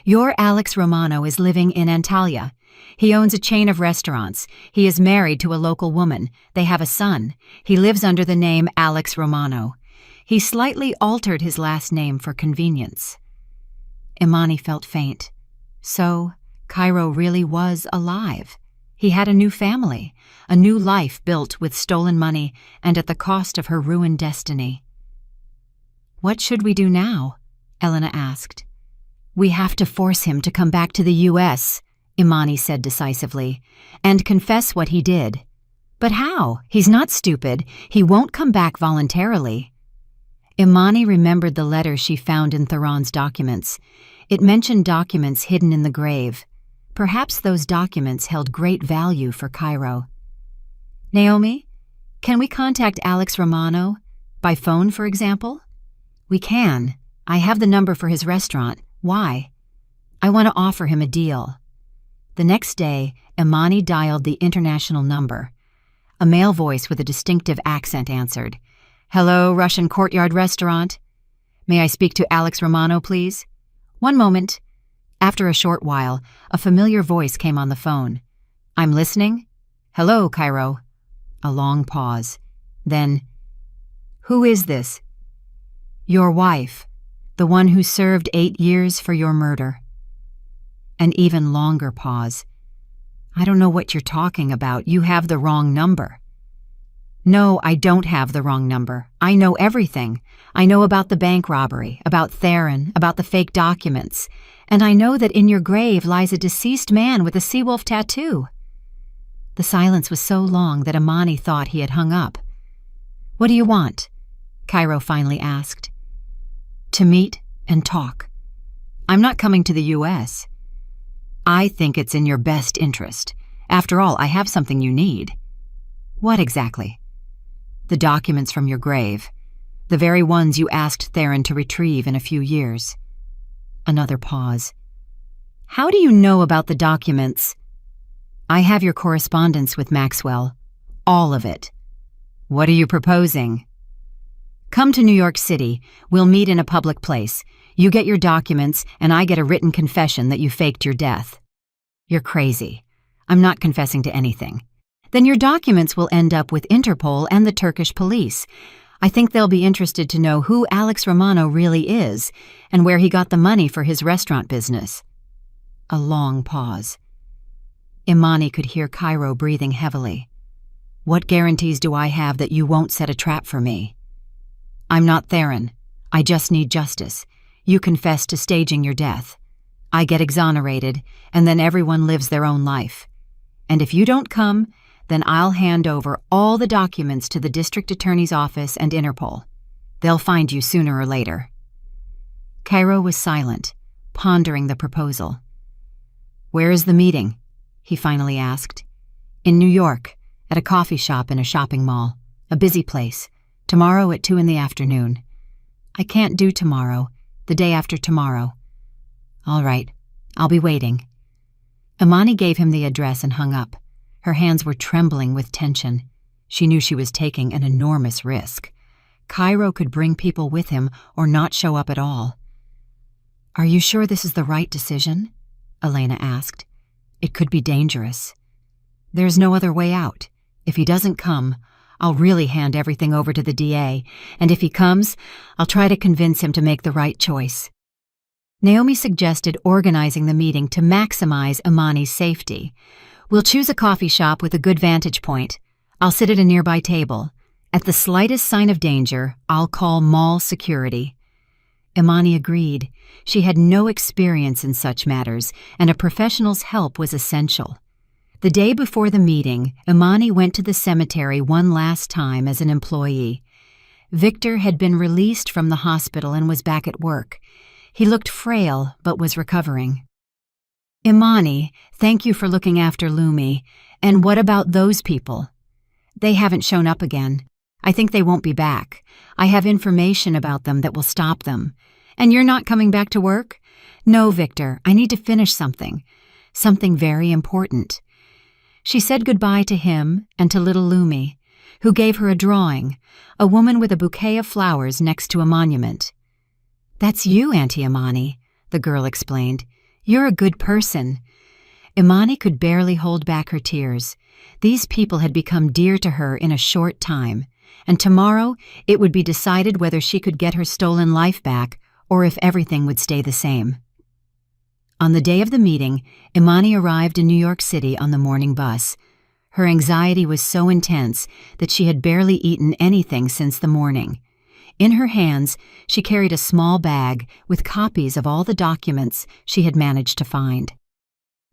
"Your Alex Romano is living in Antalya. He owns a chain of restaurants. He is married to a local woman. They have a son. He lives under the name Alex Romano. He slightly altered his last name for convenience." Imani felt faint. So, Cairo really was alive. He had a new family, a new life built with stolen money and at the cost of her ruined destiny. "What should we do now?" Elena asked. "We have to force him to come back to the U.S., Imani said decisively, "and confess what he did." "But how? He's not stupid. He won't come back voluntarily." Imani remembered the letter she found in Theron's documents. It mentioned documents hidden in the grave. Perhaps those documents held great value for Cairo. "Naomi, can we contact Alex Romano? By phone, for example?" "We can. I have the number for his restaurant. Why?" "I want to offer him a deal." The next day, Imani dialed the international number. A male voice with a distinctive accent answered. "Hello, Russian Courtyard Restaurant. May I speak to Alex Romano, please?" "One moment." After a short while, a familiar voice came on the phone. "I'm listening." "Hello, Cairo." A long pause. Then, "Who is this?" "Your wife, the one who served 8 years for your murder." An even longer pause. "I don't know what you're talking about. You have the wrong number." "No, I don't have the wrong number. I know everything. I know about the bank robbery, about Theron, about the fake documents, and I know that in your grave lies a deceased man with a seawolf tattoo." The silence was so long that Imani thought he had hung up. "What do you want?" Cairo finally asked. "To meet and talk. I'm not coming to the U.S. I think it's in your best interest. After all, I have something you need." "What exactly?" "The documents from your grave. The very ones you asked Theron to retrieve in a few years." Another pause. "How do you know about the documents?" "I have your correspondence with Maxwell. All of it." "What are you proposing?" "Come to New York City. We'll meet in a public place. You get your documents, and I get a written confession that you faked your death." "You're crazy. I'm not confessing to anything." "Then your documents will end up with Interpol and the Turkish police. I think they'll be interested to know who Alex Romano really is and where he got the money for his restaurant business." A long pause. Imani could hear Cairo breathing heavily. "What guarantees do I have that you won't set a trap for me?" "I'm not Theron. I just need justice. You confess to staging your death. I get exonerated, and then everyone lives their own life. And if you don't come, Then I'll hand over all the documents to the district attorney's office and Interpol. They'll find you sooner or later." Cairo was silent, pondering the proposal. "Where is the meeting?" he finally asked. "In New York, at a coffee shop in a shopping mall. A busy place. Tomorrow at 2 in the afternoon. "I can't do tomorrow. The day after tomorrow." "All right. I'll be waiting." Imani gave him the address and hung up. Her hands were trembling with tension. She knew she was taking an enormous risk. Cairo could bring people with him or not show up at all. "Are you sure this is the right decision?" Elena asked. "It could be dangerous." "There's no other way out. If he doesn't come, I'll really hand everything over to the DA, and if he comes, I'll try to convince him to make the right choice." Naomi suggested organizing the meeting to maximize Imani's safety. "We'll choose a coffee shop with a good vantage point. I'll sit at a nearby table. At the slightest sign of danger, I'll call mall security." Imani agreed. She had no experience in such matters, and a professional's help was essential. The day before the meeting, Imani went to the cemetery one last time as an employee. Victor had been released from the hospital and was back at work. He looked frail, but was recovering. "Imani, thank you for looking after Lumi. And what about those people?" "They haven't shown up again. I think they won't be back. I have information about them that will stop them." "And you're not coming back to work?" "No, Victor, I need to finish something. Something very important." She said goodbye to him and to little Lumi, who gave her a drawing, a woman with a bouquet of flowers next to a monument. "That's you, Auntie Imani," the girl explained. "You're a good person." Imani could barely hold back her tears. These people had become dear to her in a short time, and tomorrow it would be decided whether she could get her stolen life back or if everything would stay the same. On the day of the meeting, Imani arrived in New York City on the morning bus. Her anxiety was so intense that she had barely eaten anything since the morning. In her hands, she carried a small bag with copies of all the documents she had managed to find.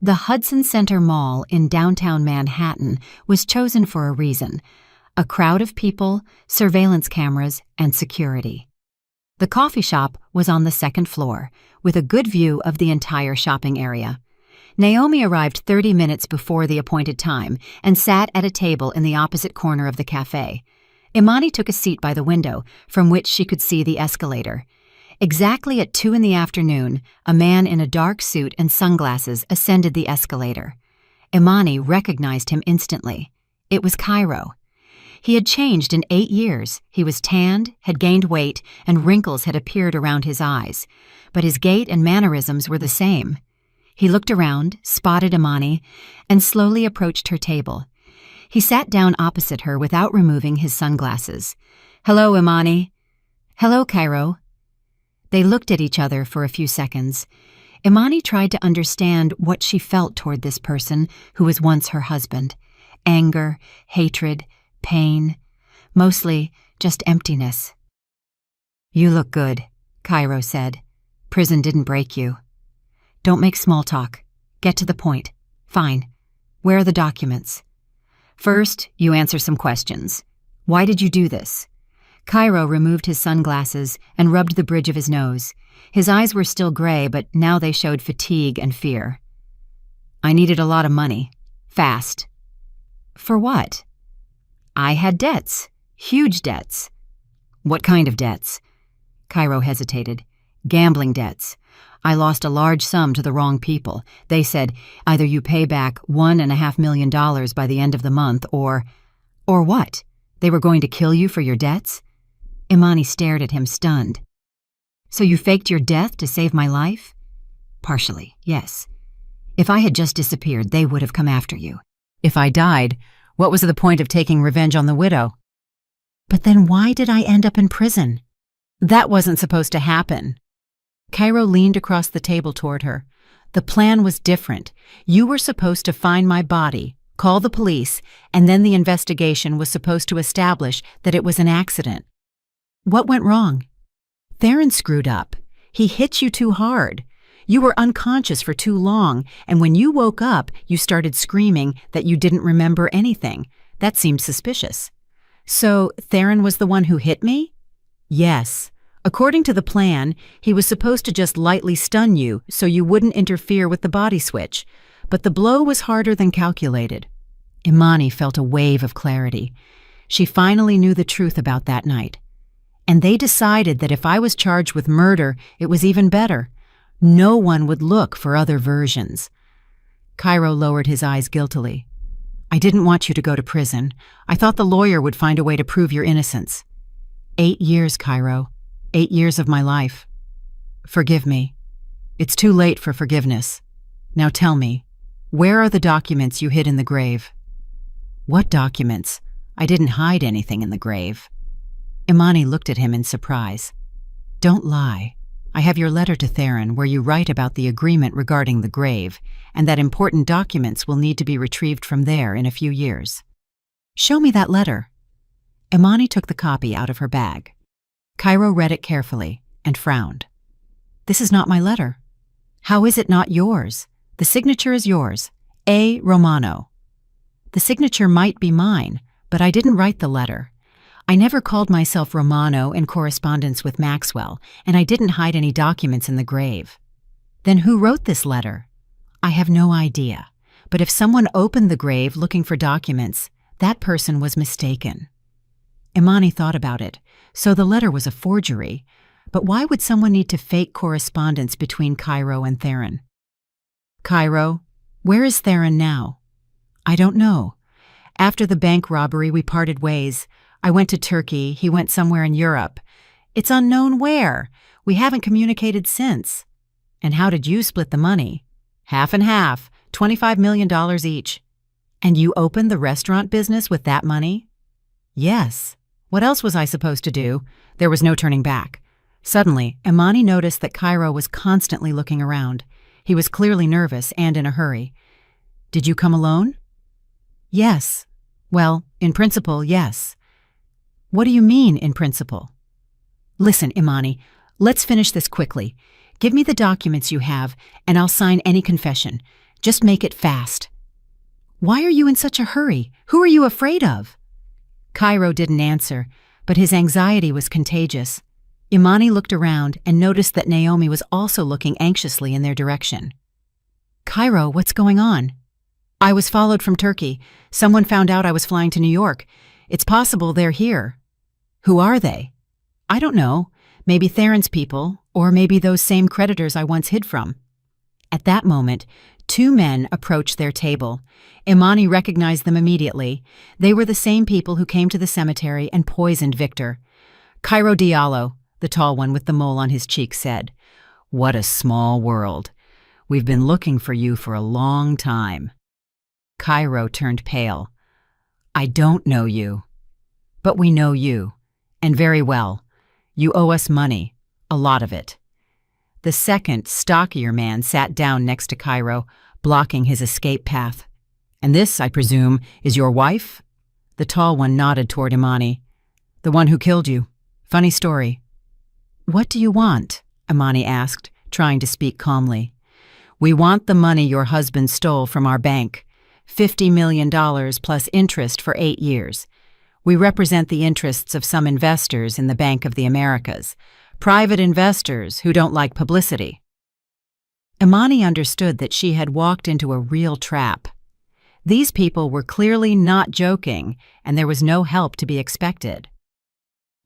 The Hudson Center Mall in downtown Manhattan was chosen for a reason: a crowd of people, surveillance cameras, and security. The coffee shop was on the second floor, with a good view of the entire shopping area. Naomi arrived 30 minutes before the appointed time and sat at a table in the opposite corner of the cafe. Imani took a seat by the window, from which she could see the escalator. Exactly at 2 in the afternoon, a man in a dark suit and sunglasses ascended the escalator. Imani recognized him instantly. It was Cairo. He had changed in 8 years. He was tanned, had gained weight, and wrinkles had appeared around his eyes. But his gait and mannerisms were the same. He looked around, spotted Imani, and slowly approached her table. He sat down opposite her without removing his sunglasses. "Hello, Imani." "Hello, Cairo." They looked at each other for a few seconds. Imani tried to understand what she felt toward this person who was once her husband. Anger, hatred, pain, mostly just emptiness. "You look good," Cairo said. "Prison didn't break you." "Don't make small talk. Get to the point." "Fine. Where are the documents?" "First, you answer some questions. Why did you do this?" Cairo removed his sunglasses and rubbed the bridge of his nose. His eyes were still gray, but now they showed fatigue and fear. "I needed a lot of money. Fast." "For what?" "I had debts. Huge debts." "What kind of debts?" Cairo hesitated. "Gambling debts. I lost a large sum to the wrong people. They said, either you pay back $1.5 million by the end of the month, or..." "Or what? They were going to kill you for your debts?" Imani stared at him, stunned. "So you faked your death to save my life?" "Partially, yes. If I had just disappeared, they would have come after you. If I died, what was the point of taking revenge on the widow?" "But then why did I end up in prison?" "That wasn't supposed to happen." Cairo leaned across the table toward her. "The plan was different. You were supposed to find my body, call the police, and then the investigation was supposed to establish that it was an accident." "What went wrong?" "Theron screwed up. He hit you too hard. You were unconscious for too long, and when you woke up, you started screaming that you didn't remember anything. That seemed suspicious. So, Theron was the one who hit me? Yes. According to the plan, he was supposed to just lightly stun you so you wouldn't interfere with the body switch, but the blow was harder than calculated. Imani felt a wave of clarity. She finally knew the truth about that night. And they decided that if I was charged with murder, it was even better. No one would look for other versions. Cairo lowered his eyes guiltily. I didn't want you to go to prison. I thought the lawyer would find a way to prove your innocence. 8 years, Cairo. 8 years of my life. Forgive me. It's too late for forgiveness. Now tell me, where are the documents you hid in the grave? What documents? I didn't hide anything in the grave. Imani looked at him in surprise. Don't lie. I have your letter to Theron where you write about the agreement regarding the grave, and that important documents will need to be retrieved from there in a few years. Show me that letter. Imani took the copy out of her bag. Cairo read it carefully and frowned. This is not my letter. How is it not yours? The signature is yours. A. Romano. The signature might be mine, but I didn't write the letter. I never called myself Romano in correspondence with Maxwell, and I didn't hide any documents in the grave. Then who wrote this letter? I have no idea, but if someone opened the grave looking for documents, that person was mistaken. Imani thought about it. So the letter was a forgery, but why would someone need to fake correspondence between Cairo and Theron? Cairo, where is Theron now? I don't know. After the bank robbery, we parted ways. I went to Turkey, he went somewhere in Europe. It's unknown where. We haven't communicated since. And how did you split the money? Half and half, $25 million each. And you opened the restaurant business with that money? Yes. What else was I supposed to do? There was no turning back. Suddenly, Imani noticed that Cairo was constantly looking around. He was clearly nervous and in a hurry. Did you come alone? Yes. Well, in principle, yes. What do you mean, in principle? Listen, Imani, let's finish this quickly. Give me the documents you have, and I'll sign any confession. Just make it fast. Why are you in such a hurry? Who are you afraid of? Cairo didn't answer, but his anxiety was contagious. Imani looked around and noticed that Naomi was also looking anxiously in their direction. Cairo, what's going on? I was followed from Turkey. Someone found out I was flying to New York. It's possible they're here. Who are they? I don't know. Maybe Theron's people, or maybe those same creditors I once hid from. At that moment, 2 men approached their table. Imani recognized them immediately. They were the same people who came to the cemetery and poisoned Victor. Cairo Diallo, the tall one with the mole on his cheek, said, "What a small world. We've been looking for you for a long time." Cairo turned pale. I don't know you. But we know you, and very well. You owe us money, a lot of it. The second, stockier man sat down next to Cairo, blocking his escape path. And this, I presume, is your wife? The tall one nodded toward Imani. The one who killed you. Funny story. What do you want? Imani asked, trying to speak calmly. We want the money your husband stole from our bank. $50 million plus interest for 8 years. We represent the interests of some investors in the Bank of the Americas, private investors who don't like publicity. Imani understood that she had walked into a real trap. These people were clearly not joking, and there was no help to be expected.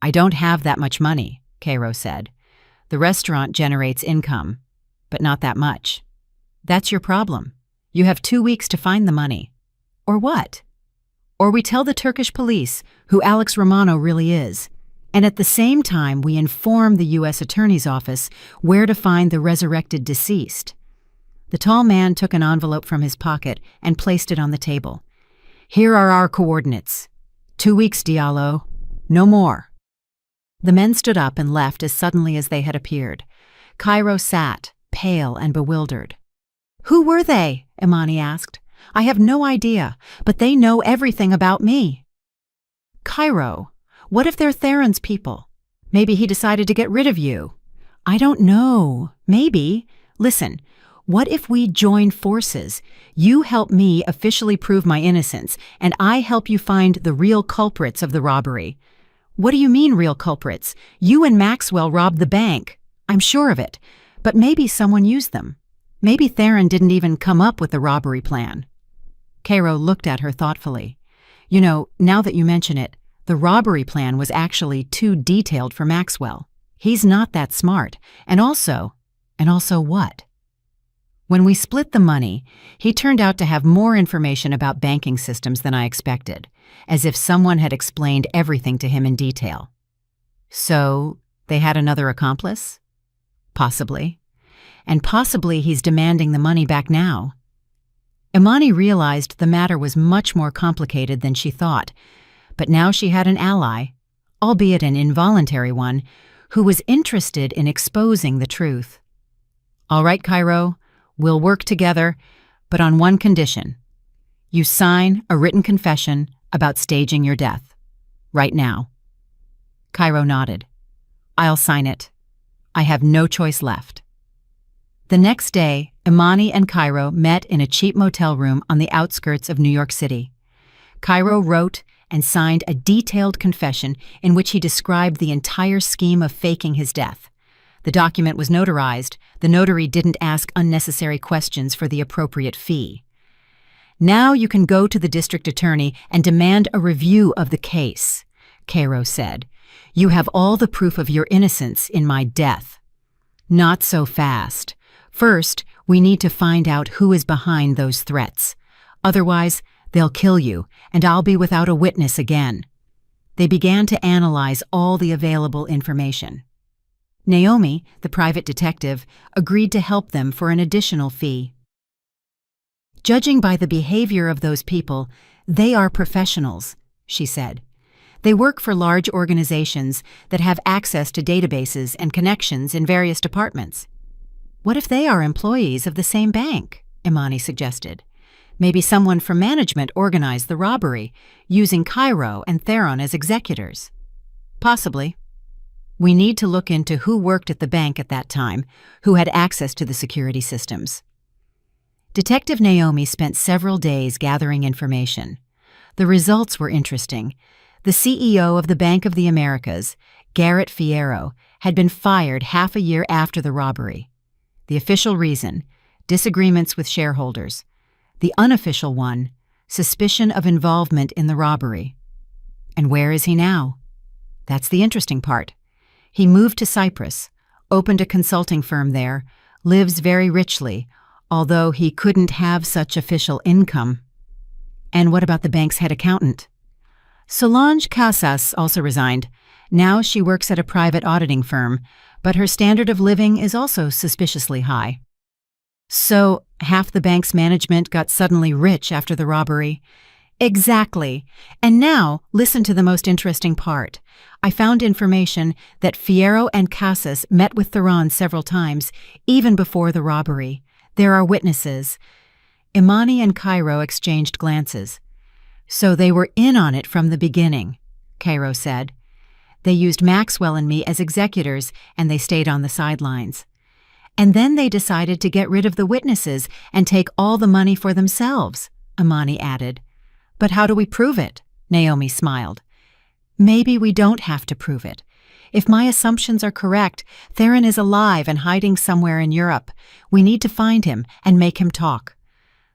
I don't have that much money, Cairo said. The restaurant generates income, but not that much. That's your problem. You have 2 weeks to find the money. Or what? Or we tell the Turkish police who Alex Romano really is, and at the same time we inform the U.S. Attorney's Office where to find the resurrected deceased. The tall man took an envelope from his pocket and placed it on the table. Here are our coordinates. 2 weeks, Diallo. No more. The men stood up and left as suddenly as they had appeared. Cairo sat, pale and bewildered. Who were they? Imani asked. I have no idea, but they know everything about me. Cairo, what if they're Theron's people? Maybe he decided to get rid of you. I don't know. Maybe. Listen, what if we join forces? You help me officially prove my innocence, and I help you find the real culprits of the robbery. What do you mean, real culprits? You and Maxwell robbed the bank. I'm sure of it. But maybe someone used them. Maybe Theron didn't even come up with the robbery plan. Cairo looked at her thoughtfully. You know, now that you mention it, the robbery plan was actually too detailed for Maxwell. He's not that smart. And also what? When we split the money, he turned out to have more information about banking systems than I expected, as if someone had explained everything to him in detail. So, they had another accomplice? Possibly. And possibly he's demanding the money back now. Imani realized the matter was much more complicated than she thought, but now she had an ally, albeit an involuntary one, who was interested in exposing the truth. All right, Cairo, we'll work together, but on one condition. You sign a written confession about staging your death. Right now. Cairo nodded. I'll sign it. I have no choice left. The next day, Imani and Cairo met in a cheap motel room on the outskirts of New York City. Cairo wrote and signed a detailed confession in which he described the entire scheme of faking his death. The document was notarized. The notary didn't ask unnecessary questions for the appropriate fee. Now you can go to the district attorney and demand a review of the case, Cairo said. You have all the proof of your innocence in my death. Not so fast. First, we need to find out who is behind those threats. Otherwise, they'll kill you, and I'll be without a witness again. They began to analyze all the available information. Naomi, the private detective, agreed to help them for an additional fee. Judging by the behavior of those people, they are professionals, she said. They work for large organizations that have access to databases and connections in various departments. What if they are employees of the same bank? Imani suggested. Maybe someone from management organized the robbery, using Cairo and Theron as executors. Possibly. We need to look into who worked at the bank at that time, who had access to the security systems. Detective Naomi spent several days gathering information. The results were interesting. The CEO of the Bank of the Americas, Garrett Fierro, had been fired half a year after the robbery. The official reason, disagreements with shareholders. The unofficial one, suspicion of involvement in the robbery. And where is he now? That's the interesting part. He moved to Cyprus, opened a consulting firm there, lives very richly, although he couldn't have such official income. And what about the bank's head accountant? Solange Casas also resigned. Now she works at a private auditing firm, but her standard of living is also suspiciously high. So, half the bank's management got suddenly rich after the robbery. Exactly. And now, listen to the most interesting part. I found information that Fierro and Casas met with Theron several times, even before the robbery. There are witnesses. Imani and Cairo exchanged glances. So they were in on it from the beginning, Cairo said. They used Maxwell and me as executors, and they stayed on the sidelines. And then they decided to get rid of the witnesses and take all the money for themselves, Imani added. But how do we prove it? Naomi smiled. Maybe we don't have to prove it. If my assumptions are correct, Theron is alive and hiding somewhere in Europe. We need to find him and make him talk.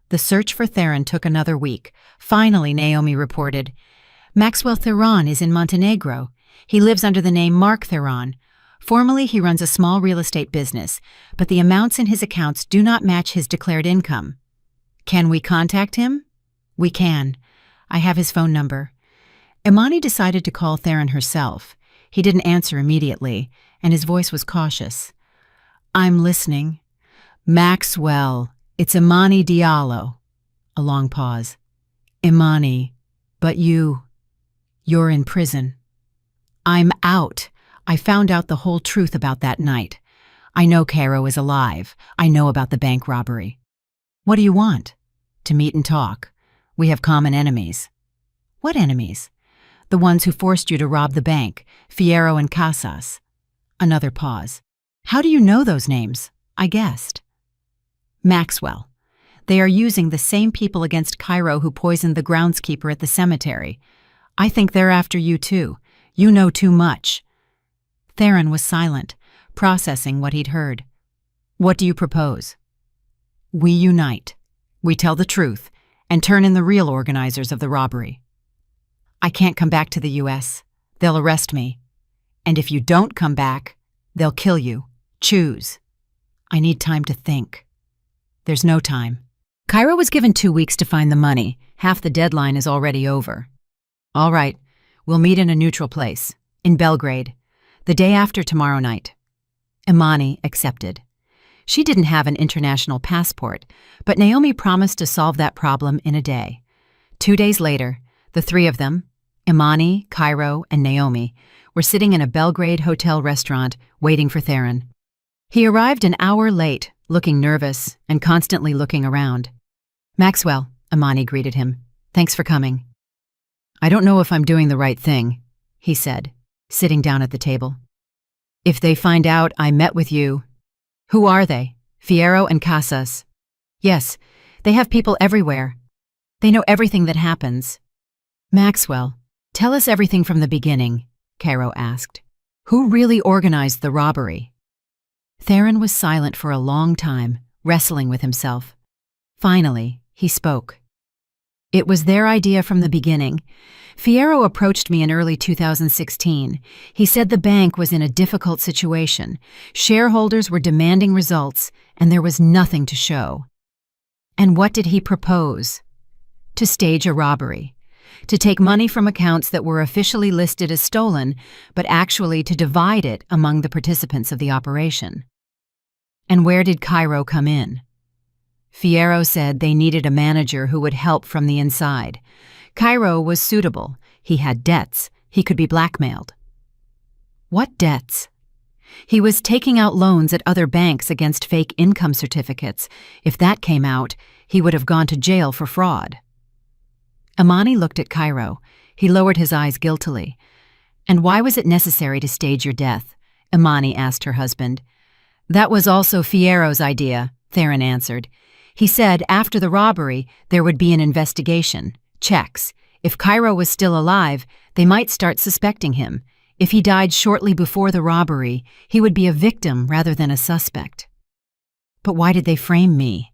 The search for Theron took another week. Finally, Naomi reported, Maxwell Theron is in Montenegro. He lives under the name Mark Theron. Formally, he runs a small real estate business, but the amounts in his accounts do not match his declared income. Can we contact him? We can. I have his phone number. Imani decided to call Theron herself. He didn't answer immediately, and his voice was cautious. I'm listening. Maxwell, it's Imani Diallo. A long pause. Imani, but you're in prison. I'm out. I found out the whole truth about that night. I know Cairo is alive. I know about the bank robbery. What do you want? To meet and talk. We have common enemies. What enemies? The ones who forced you to rob the bank, Fierro and Casas. Another pause. How do you know those names? I guessed. Maxwell. They are using the same people against Cairo who poisoned the groundskeeper at the cemetery. I think they're after you too. You know too much." Theron was silent, processing what he'd heard. "What do you propose?" "We unite. We tell the truth and turn in the real organizers of the robbery." "I can't come back to the U.S. They'll arrest me. And if you don't come back, they'll kill you. Choose." "I need time to think." "There's no time. Cairo was given 2 weeks to find the money. Half the deadline is already over." "All right, we'll meet in a neutral place, in Belgrade, the day after tomorrow night." Imani accepted. She didn't have an international passport, but Naomi promised to solve that problem in a day. 2 days later, the three of them, Imani, Cairo, and Naomi, were sitting in a Belgrade hotel restaurant waiting for Theron. He arrived an hour late, looking nervous and constantly looking around. "Maxwell," Imani greeted him. "Thanks for coming." "I don't know if I'm doing the right thing," he said, sitting down at the table. "If they find out I met with you—" "Who are they? Fierro and Casas?" "Yes, they have people everywhere. They know everything that happens." "Maxwell, tell us everything from the beginning," Cairo asked. "Who really organized the robbery?" Theron was silent for a long time, wrestling with himself. Finally, he spoke. "It was their idea from the beginning. Fierro approached me in early 2016. He said the bank was in a difficult situation. Shareholders were demanding results, and there was nothing to show." "And what did he propose?" "To stage a robbery. To take money from accounts that were officially listed as stolen, but actually to divide it among the participants of the operation." "And where did Cairo come in?" "Fierro said they needed a manager who would help from the inside. Cairo was suitable. He had debts. He could be blackmailed." "What debts?" "He was taking out loans at other banks against fake income certificates. If that came out, he would have gone to jail for fraud." Imani looked at Cairo. He lowered his eyes guiltily. "And why was it necessary to stage your death?" Imani asked her husband. "That was also Fierro's idea," Theron answered. "He said after the robbery there would be an investigation, checks. If Cairo was still alive, they might start suspecting him. If he died shortly before the robbery, he would be a victim rather than a suspect." "But why did they frame me?"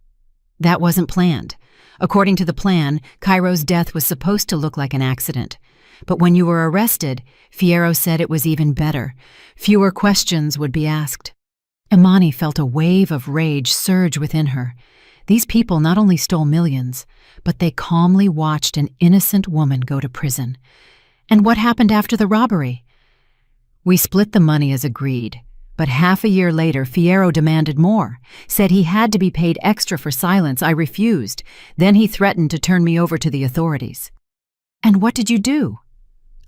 "That wasn't planned. According to the plan, Cairo's death was supposed to look like an accident. But when you were arrested, Fierro said it was even better. Fewer questions would be asked." Imani felt a wave of rage surge within her. These people not only stole millions, but they calmly watched an innocent woman go to prison. "And what happened after the robbery?" "We split the money as agreed. But half a year later, Fierro demanded more, said he had to be paid extra for silence. I refused. Then he threatened to turn me over to the authorities." "And what did you do?"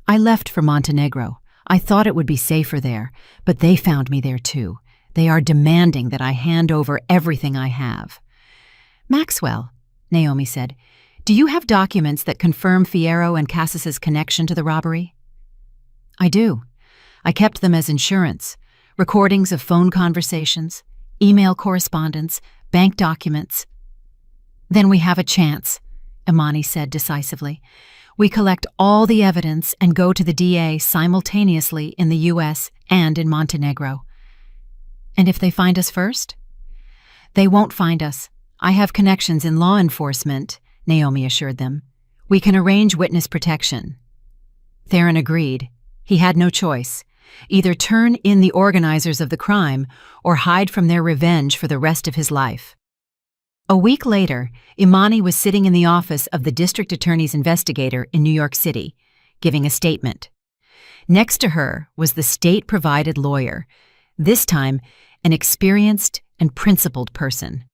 "I left for Montenegro. I thought it would be safer there, but they found me there too. They are demanding that I hand over everything I have." "Maxwell," Naomi said, "do you have documents that confirm Fierro and Casas's connection to the robbery?" "I do. I kept them as insurance. Recordings of phone conversations, email correspondence, bank documents." "Then we have a chance," Imani said decisively. "We collect all the evidence and go to the DA simultaneously in the U.S. and in Montenegro." "And if they find us first?" "They won't find us. I have connections in law enforcement," Naomi assured them. "We can arrange witness protection." Theron agreed. He had no choice. Either turn in the organizers of the crime or hide from their revenge for the rest of his life. A week later, Imani was sitting in the office of the district attorney's investigator in New York City, giving a statement. Next to her was the state-provided lawyer, this time an experienced and principled person.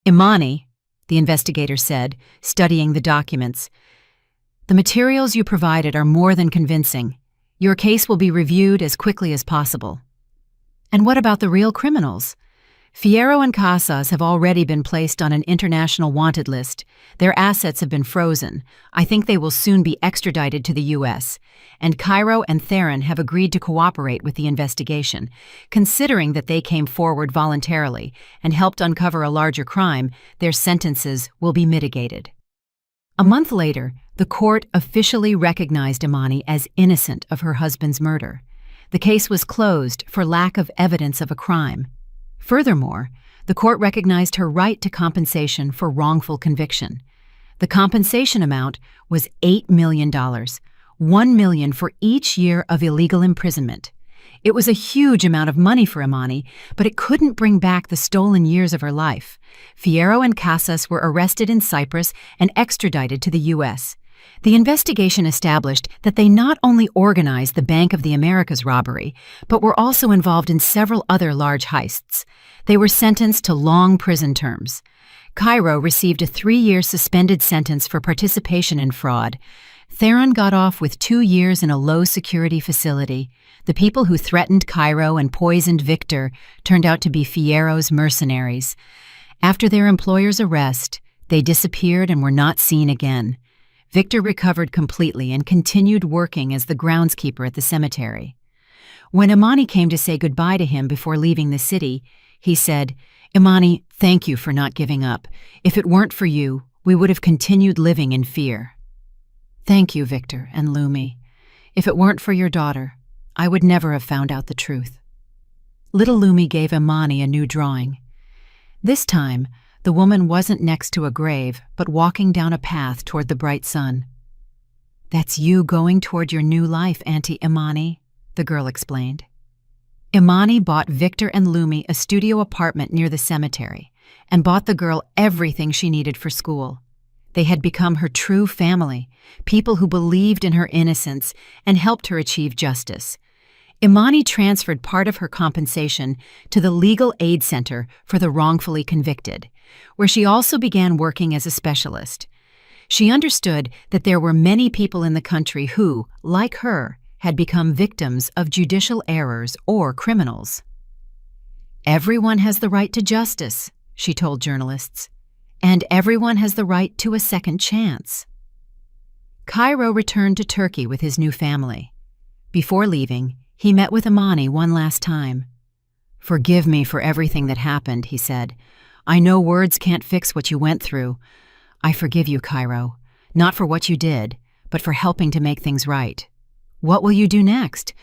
"Imani," the investigator said, studying the documents, "the materials you provided are more than convincing. Your case will be reviewed as quickly as possible." "And what about the real criminals?" Fierro and Casas have already been placed on an international wanted list. Their assets have been frozen. I think they will soon be extradited to the U.S. And Cairo and Theron have agreed to cooperate with the investigation. Considering that they came forward voluntarily and helped uncover a larger crime, their sentences will be mitigated. A month later, the court officially recognized Imani as innocent of her husband's murder. The case was closed for lack of evidence of a crime. Furthermore, the court recognized her right to compensation for wrongful conviction. The compensation amount was $8 million, $1 million for each year of illegal imprisonment. It was a huge amount of money for Imani, but it couldn't bring back the stolen years of her life. Fierro and Casas were arrested in Cyprus and extradited to the U.S. The investigation established that they not only organized the Bank of the Americas robbery, but were also involved in several other large heists. They were sentenced to long prison terms. Cairo received a 3-year suspended sentence for participation in fraud. Theron got off with 2 years in a low-security facility. The people who threatened Cairo and poisoned Victor turned out to be Fierro's mercenaries. After their employer's arrest, they disappeared and were not seen again. Victor recovered completely and continued working as the groundskeeper at the cemetery. When Imani came to say goodbye to him before leaving the city, he said, "Imani, thank you for not giving up. If it weren't for you, we would have continued living in fear." "Thank you, Victor and Lumi. If it weren't for your daughter, I would never have found out the truth." Little Lumi gave Imani a new drawing. This time, the woman wasn't next to a grave, but walking down a path toward the bright sun. "That's you going toward your new life, Auntie Imani," the girl explained. Imani bought Victor and Lumi a studio apartment near the cemetery and bought the girl everything she needed for school. They had become her true family, people who believed in her innocence and helped her achieve justice. Imani transferred part of her compensation to the Legal Aid Center for the Wrongfully Convicted, where she also began working as a specialist. She understood that there were many people in the country who, like her, had become victims of judicial errors or criminals. "Everyone has the right to justice," she told journalists, "and everyone has the right to a second chance." Cairo returned to Turkey with his new family. Before leaving, he met with Imani one last time. "Forgive me for everything that happened," he said. "I know words can't fix what you went through. I forgive you, Cairo, not for what you did, but for helping to make things right. What will you do next?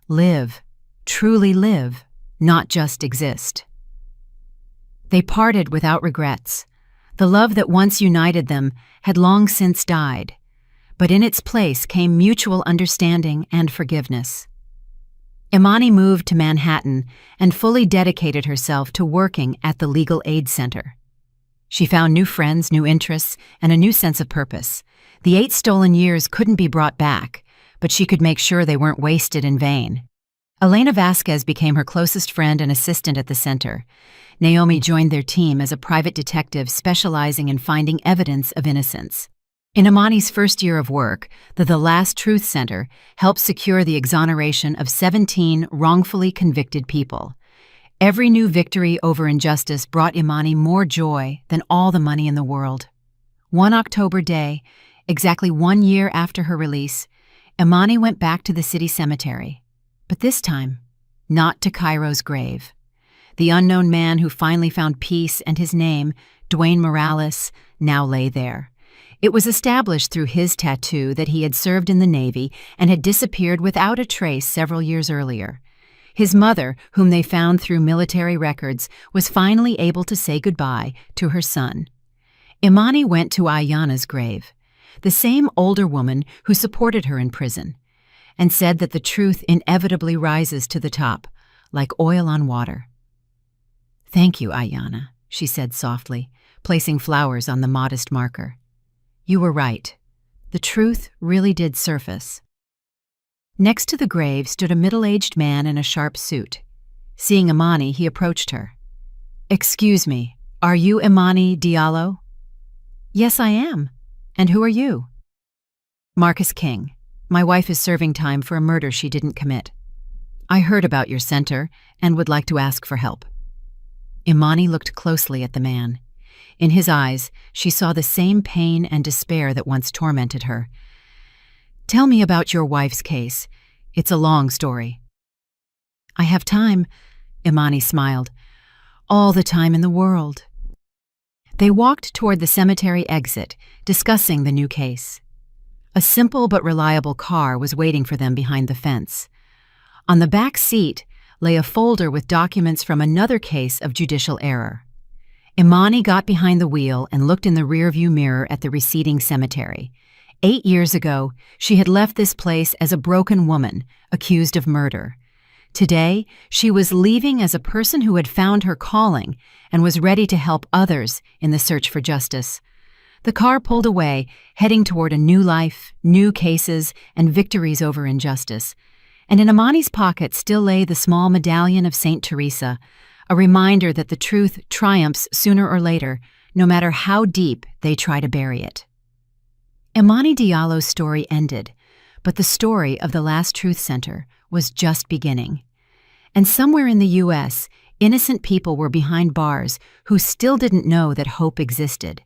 Live, truly live, not just exist." They parted without regrets. The love that once united them had long since died, but in its place came mutual understanding and forgiveness. Imani moved to Manhattan and fully dedicated herself to working at the Legal Aid Center. She found new friends, new interests, and a new sense of purpose. The 8 stolen years couldn't be brought back, but she could make sure they weren't wasted in vain. Elena Vasquez became her closest friend and assistant at the center. Naomi joined their team as a private detective specializing in finding evidence of innocence. In Imani's first year of work, the Last Truth Center helped secure the exoneration of 17 wrongfully convicted people. Every new victory over injustice brought Imani more joy than all the money in the world. One October day, exactly 1 year after her release, Imani went back to the city cemetery, but this time, not to Cairo's grave. The unknown man who finally found peace and his name, Dwayne Morales, now lay there. It was established through his tattoo that he had served in the Navy and had disappeared without a trace several years earlier. His mother, whom they found through military records, was finally able to say goodbye to her son. Imani went to Ayyana's grave, the same older woman who supported her in prison, and said that the truth inevitably rises to the top, like oil on water. "Thank you, Ayyana," she said softly, placing flowers on the modest marker. "You were right. The truth really did surface." Next to the grave stood a middle-aged man in a sharp suit. Seeing Imani, he approached her. "Excuse me, are you Imani Diallo?" "Yes, I am. And who are you?" "Marcus King. My wife is serving time for a murder she didn't commit. I heard about your center and would like to ask for help." Imani looked closely at the man. In his eyes, she saw the same pain and despair that once tormented her. "Tell me about your wife's case. It's a long story." "I have time," Imani smiled. "All the time in the world." They walked toward the cemetery exit, discussing the new case. A simple but reliable car was waiting for them behind the fence. On the back seat lay a folder with documents from another case of judicial error. Imani got behind the wheel and looked in the rearview mirror at the receding cemetery. 8 years ago, she had left this place as a broken woman, accused of murder. Today, she was leaving as a person who had found her calling and was ready to help others in the search for justice. The car pulled away, heading toward a new life, new cases, and victories over injustice. And in Imani's pocket still lay the small medallion of Saint Teresa, a reminder that the truth triumphs sooner or later, no matter how deep they try to bury it. Imani Diallo's story ended, but the story of the Last Truth Center was just beginning. And somewhere in the U.S., innocent people were behind bars who still didn't know that hope existed,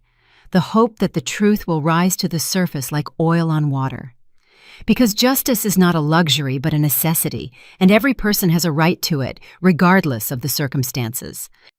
the hope that the truth will rise to the surface like oil on water. Because justice is not a luxury but a necessity, and every person has a right to it, regardless of the circumstances.